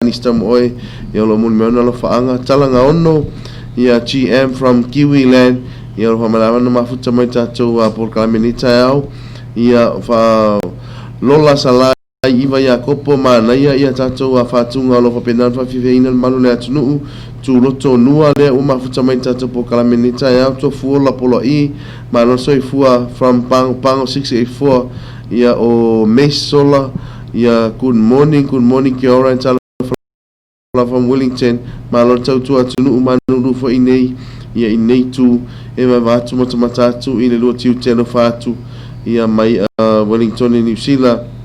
ani sita mo e ia lo mun me lo faanga talanga ono ia GM from Kiwi Land ia lo malava no mafuta mai tato por Kalamenita au ia fa lola sala iwa ia kopo mana ia tātou a whātunga lo whapenan whawhiwheina manu le atunuu tu loto nua le o mafuta mai tātou po Kalamenita e au to fuola polo i mano soi fua from Pango 684 ia o Mesola ia good morning kia ora tala from Wellington malo tautu atunuu manu rufo inei ia inei tu e ma vatu matamatatu i le lua tiu teno whātu ia mai Wellington i New Zealand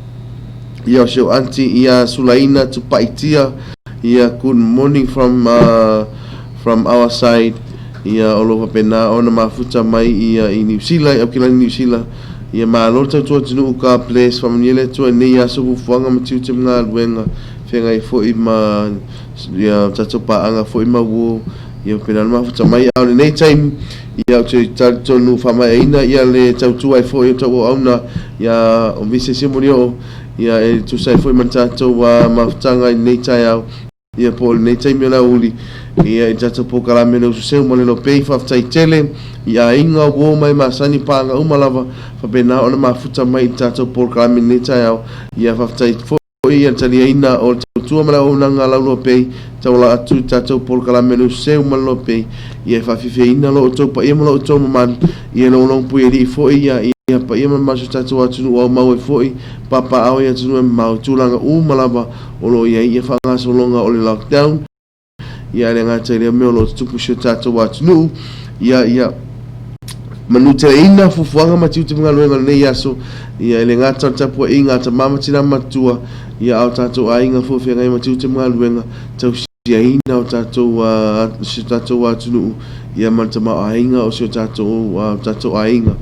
ia o seu auntie ia Sulaina to Paitia ia good morning from our side ia olova pena ona mafuta mai ia i New Zealand au kila New Zealand ia malota to tunu ka place family to nei aso fuanga matiu te nga luenga fenga i fo i ma ia tatu pa anga fo i ma wo ia pena mafuta mai au nei time ia te tonu fama ina ia le tautu ai fo i to ona ia o vise simonio ia e tu sai foi mantato wa mafutanga nei tai au ia po nei tai mena uli ia i tata po Kalame no Usu Seu mo le no pei faafetai tele ia inga wo mai masani panga umalava fa pena ona mafuta mai tata po Kalame nei tai au ia faafetai foi ia tali ina o tu mala ona ngala no pei tawala atu tata po Kalame no Usu Seu mo no pei ia faafeina lo to pa ia mo to man ia no long pu ia foi ia pa ia masu tatu atu o mau e foi papa au ia tunu mau tulanga malava o lo ia fanga so longa o le lockdown ia le ngata le me lo tupu tatu atu ia manute ina fufuanga matiu te ngaluenga nei aso ia le ngata tapu inga ta mama tina matua ia au tatu ainga fufuanga i matiu te ngaluenga tau sia ina o tatu atu ia mantama ainga o so tatu ainga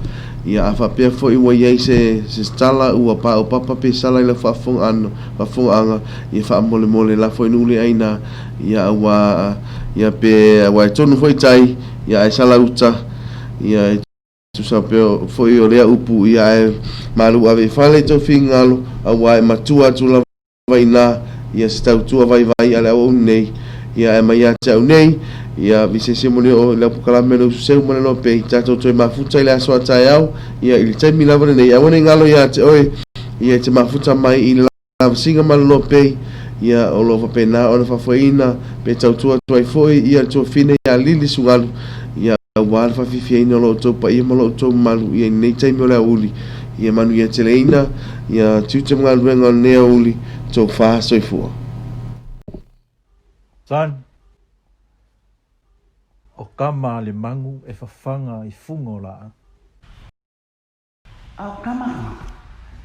ia afa pe fo i wa ye se stala u pa o papa pe sala le fa fong anga ia fa mole la fo nuli aina ia wa ia pe wa tonu foi tai ia sala uta ia tu sape fo i ole upu ia malu ave fale to fingalo a wa matua tu la vaina ia se tautua vai a le au nei ia e mai a tau nei ia visese mo le o le pukalame no Usu Seu mo le Loabay tatou toi mafuta i le aso atai au ia i le taimi lava lenei aua nei galo ia te oe ia te mafuta mai i le lava singa ma le Loabay ia o lo pena o le fafoina pe tautua toi foi ia to fine ia lili sugalu ia wa fa fifia ina lo to pa ia mo lo to malu ia nei taimi o le uli ia manu ia teleina ia tuta mga luenga ne uli to fa soifua San, o kama le mangu e whawhanga i fungo la. Au kama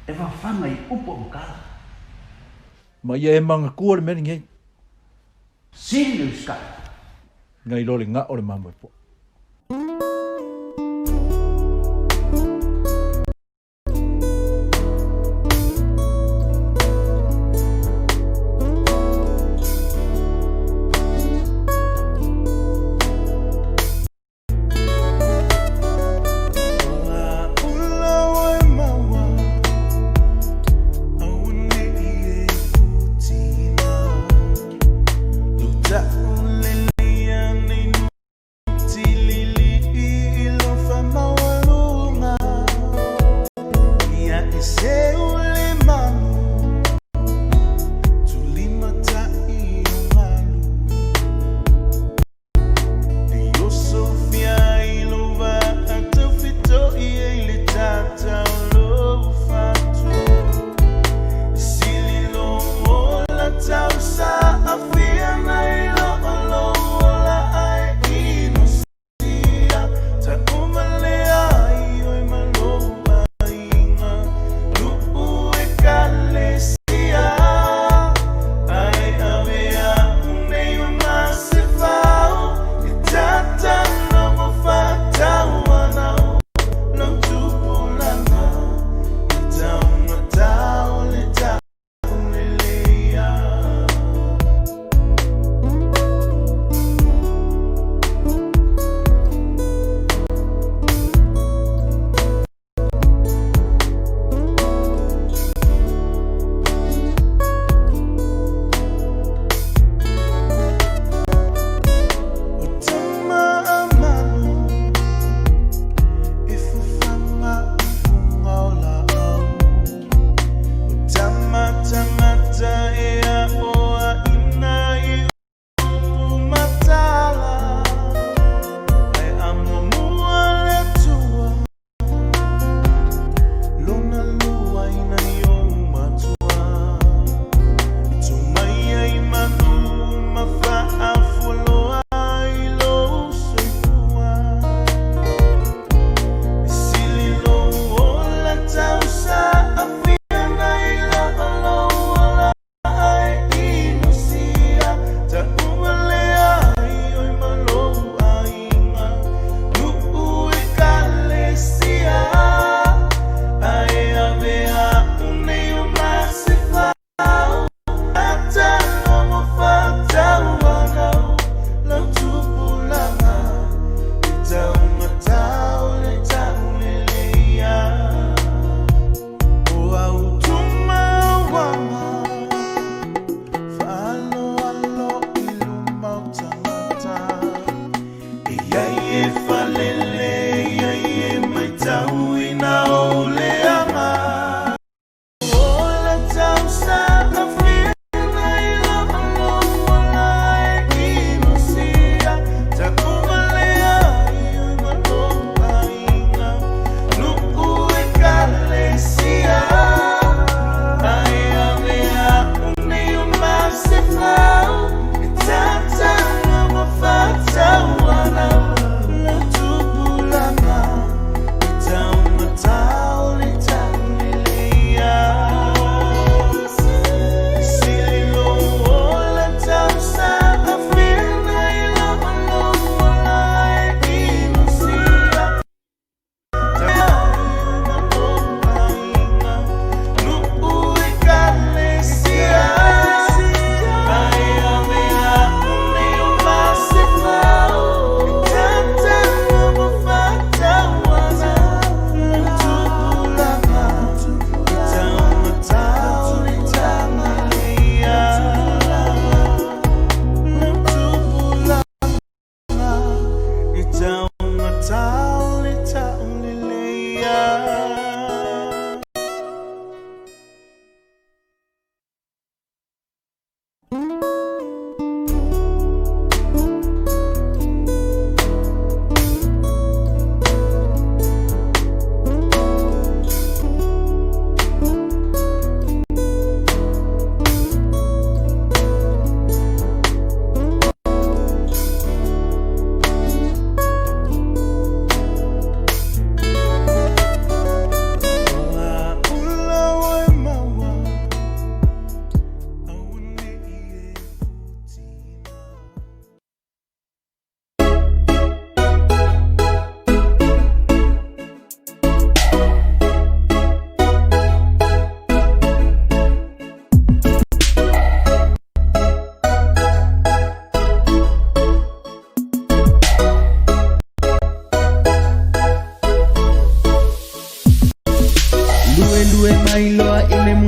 e whawhanga i upo o kala. Ma ia e manga kua le meni ngai. Sini uska. Ngai lo le ngā o le mamu e po.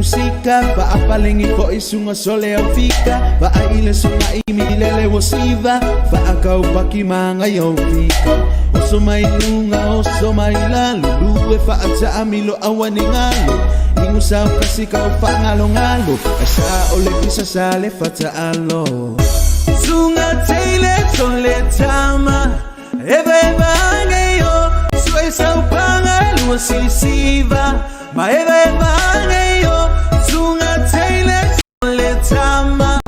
musika Faapalengi ko isunga sole au fika Faaile sunga imi dilele wosiva Faakau paki mga yaw fika Oso mai lunga, oso mai lalu Lue faata amilo awani ngalo Ingu sao kasi kau ngalo Asa ole pisa sale fata alo Sunga teile tole tama Ebe bangeyo Sue sao pangalu sisiva Maebe bangeyo Sunga teile tole tama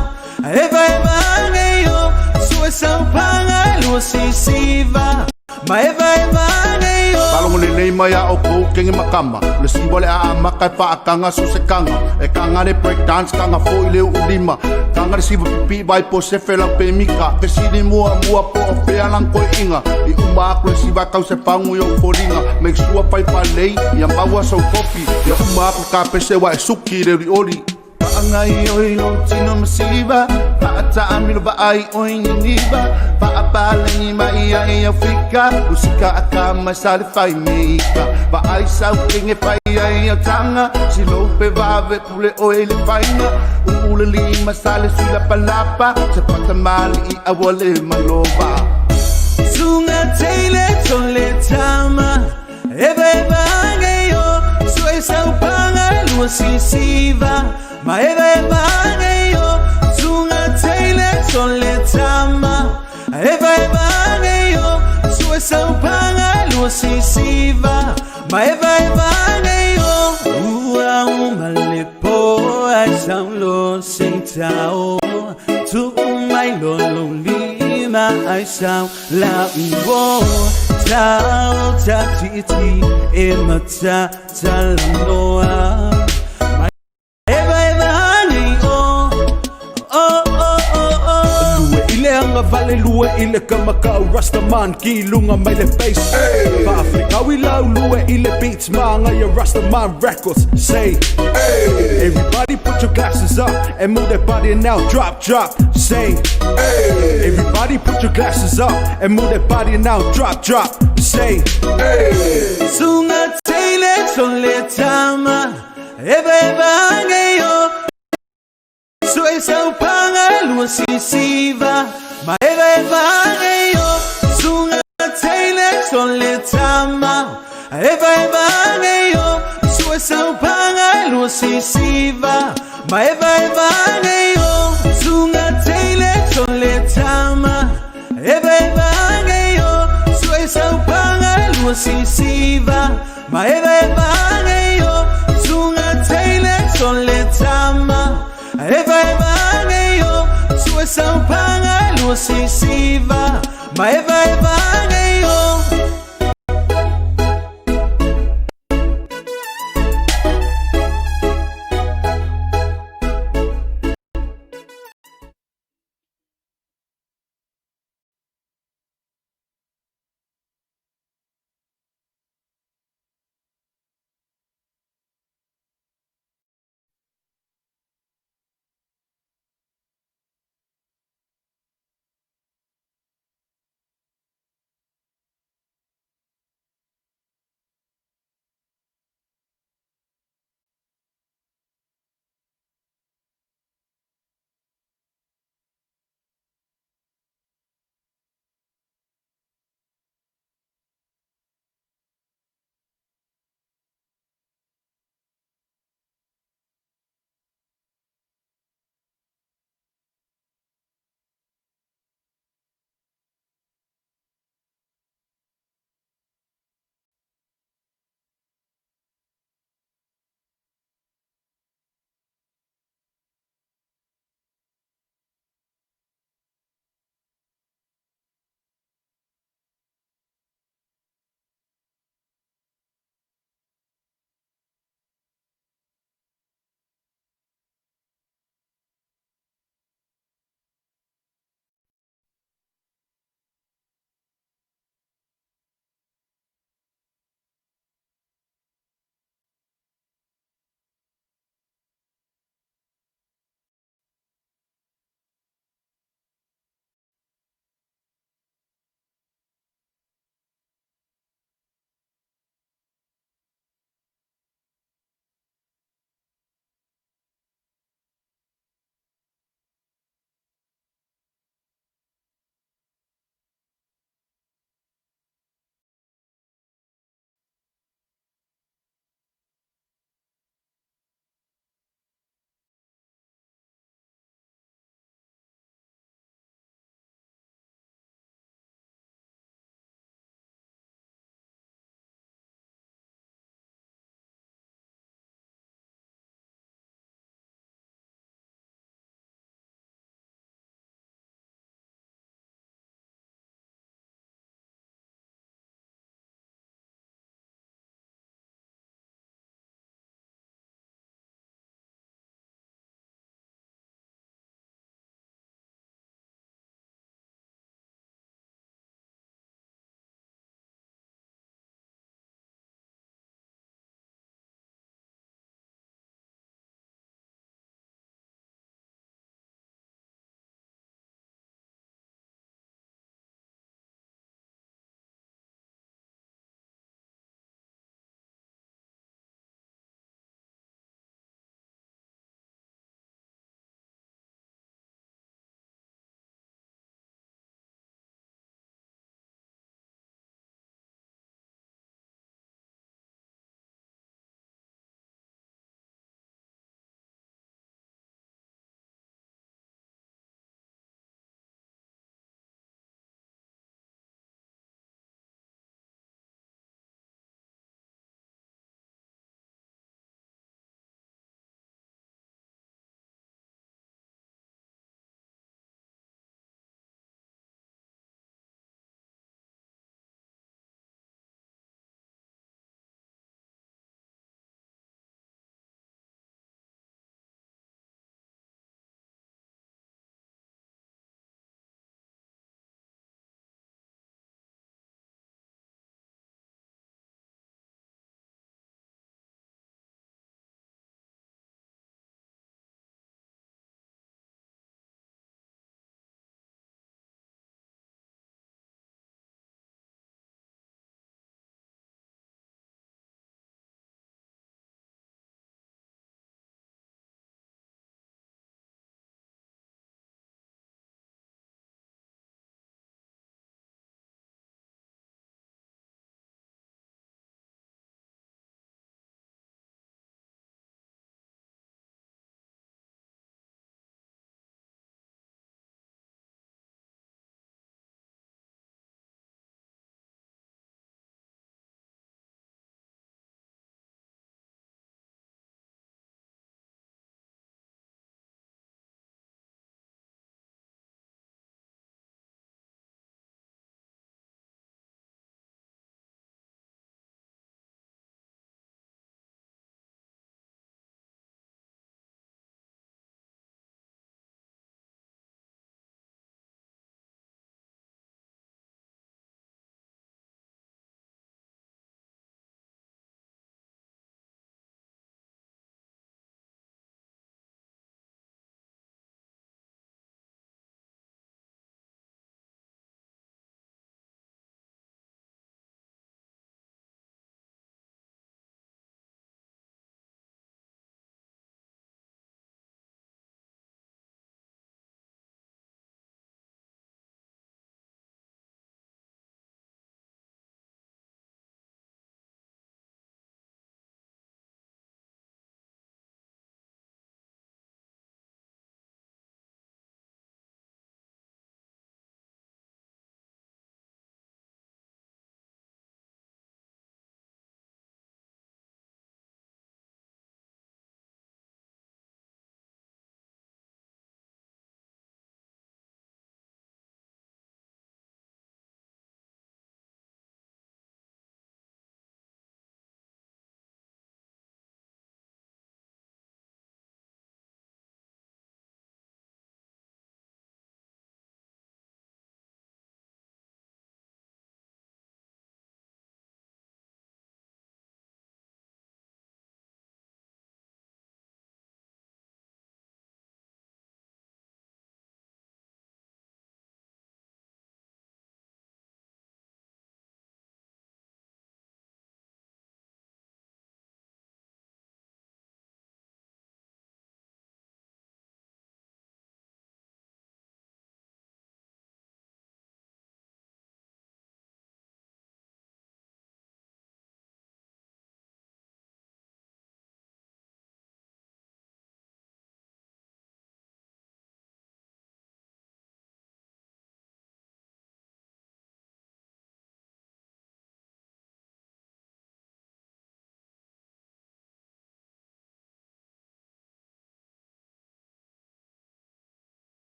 Ebe bangeyo Sue sao pangalu sisiva Maebe bangeyo Palong le mai a o kou kengi makama Le simbole a makai pa akanga susekanga E kanga le breakdance kanga fo ile ulima Kanga le siva pipi vai po se fe lang pe mika Ke sini mua po o fea lang ko inga I uma aku le siva kau se pangu yo foringa Make sure pai pa lei Yang bawa so kopi Ya uma aku ka pese wa e suki re ri ori Paangai oi lo tino masiva Paata amino ba ai oi niniva Paapalengi maia ia fika Usika akama sale fai meika Ba ai sau kenge fai ia tanga Si lope vave pule oi le faina Ule lima sale sula palapa Sepata mali I awale maloba Sunga teile tole tama Ebe bangeyo Sue sau panga lua sisiva Maebe bangeyo Sunga teile tole tama Ebe bangeyo Sue sau panga lua sisiva Maebe bangeyo Ua umalepo Ai sao lo sentao Tu mai lo lima Ai sao la uo Tao ta titi E mata talanoa Vale lue ile kama ka Rastaman ki lunga mai le face Pa Afrika we lau lue ile beats mga ya Rastaman records say hey. Everybody put your glasses up and move that body now drop say hey. Everybody put your glasses up and move that body now drop say hey. Sunga teile tole tama ebe bangeyo Sue sao panga lua sisiva Maebe bangeyo Sunga teile tole tama Ebe bangeyo Sue sao panga lua sisiva Maebe bangeyo Sunga teile tole tama Ebe bangeyo Sue sao panga lua sisiva Maebe bangeyo Sunga teile tole tama Ebe bangeyo Sue sao panga lua sisiva Maebe bangeyo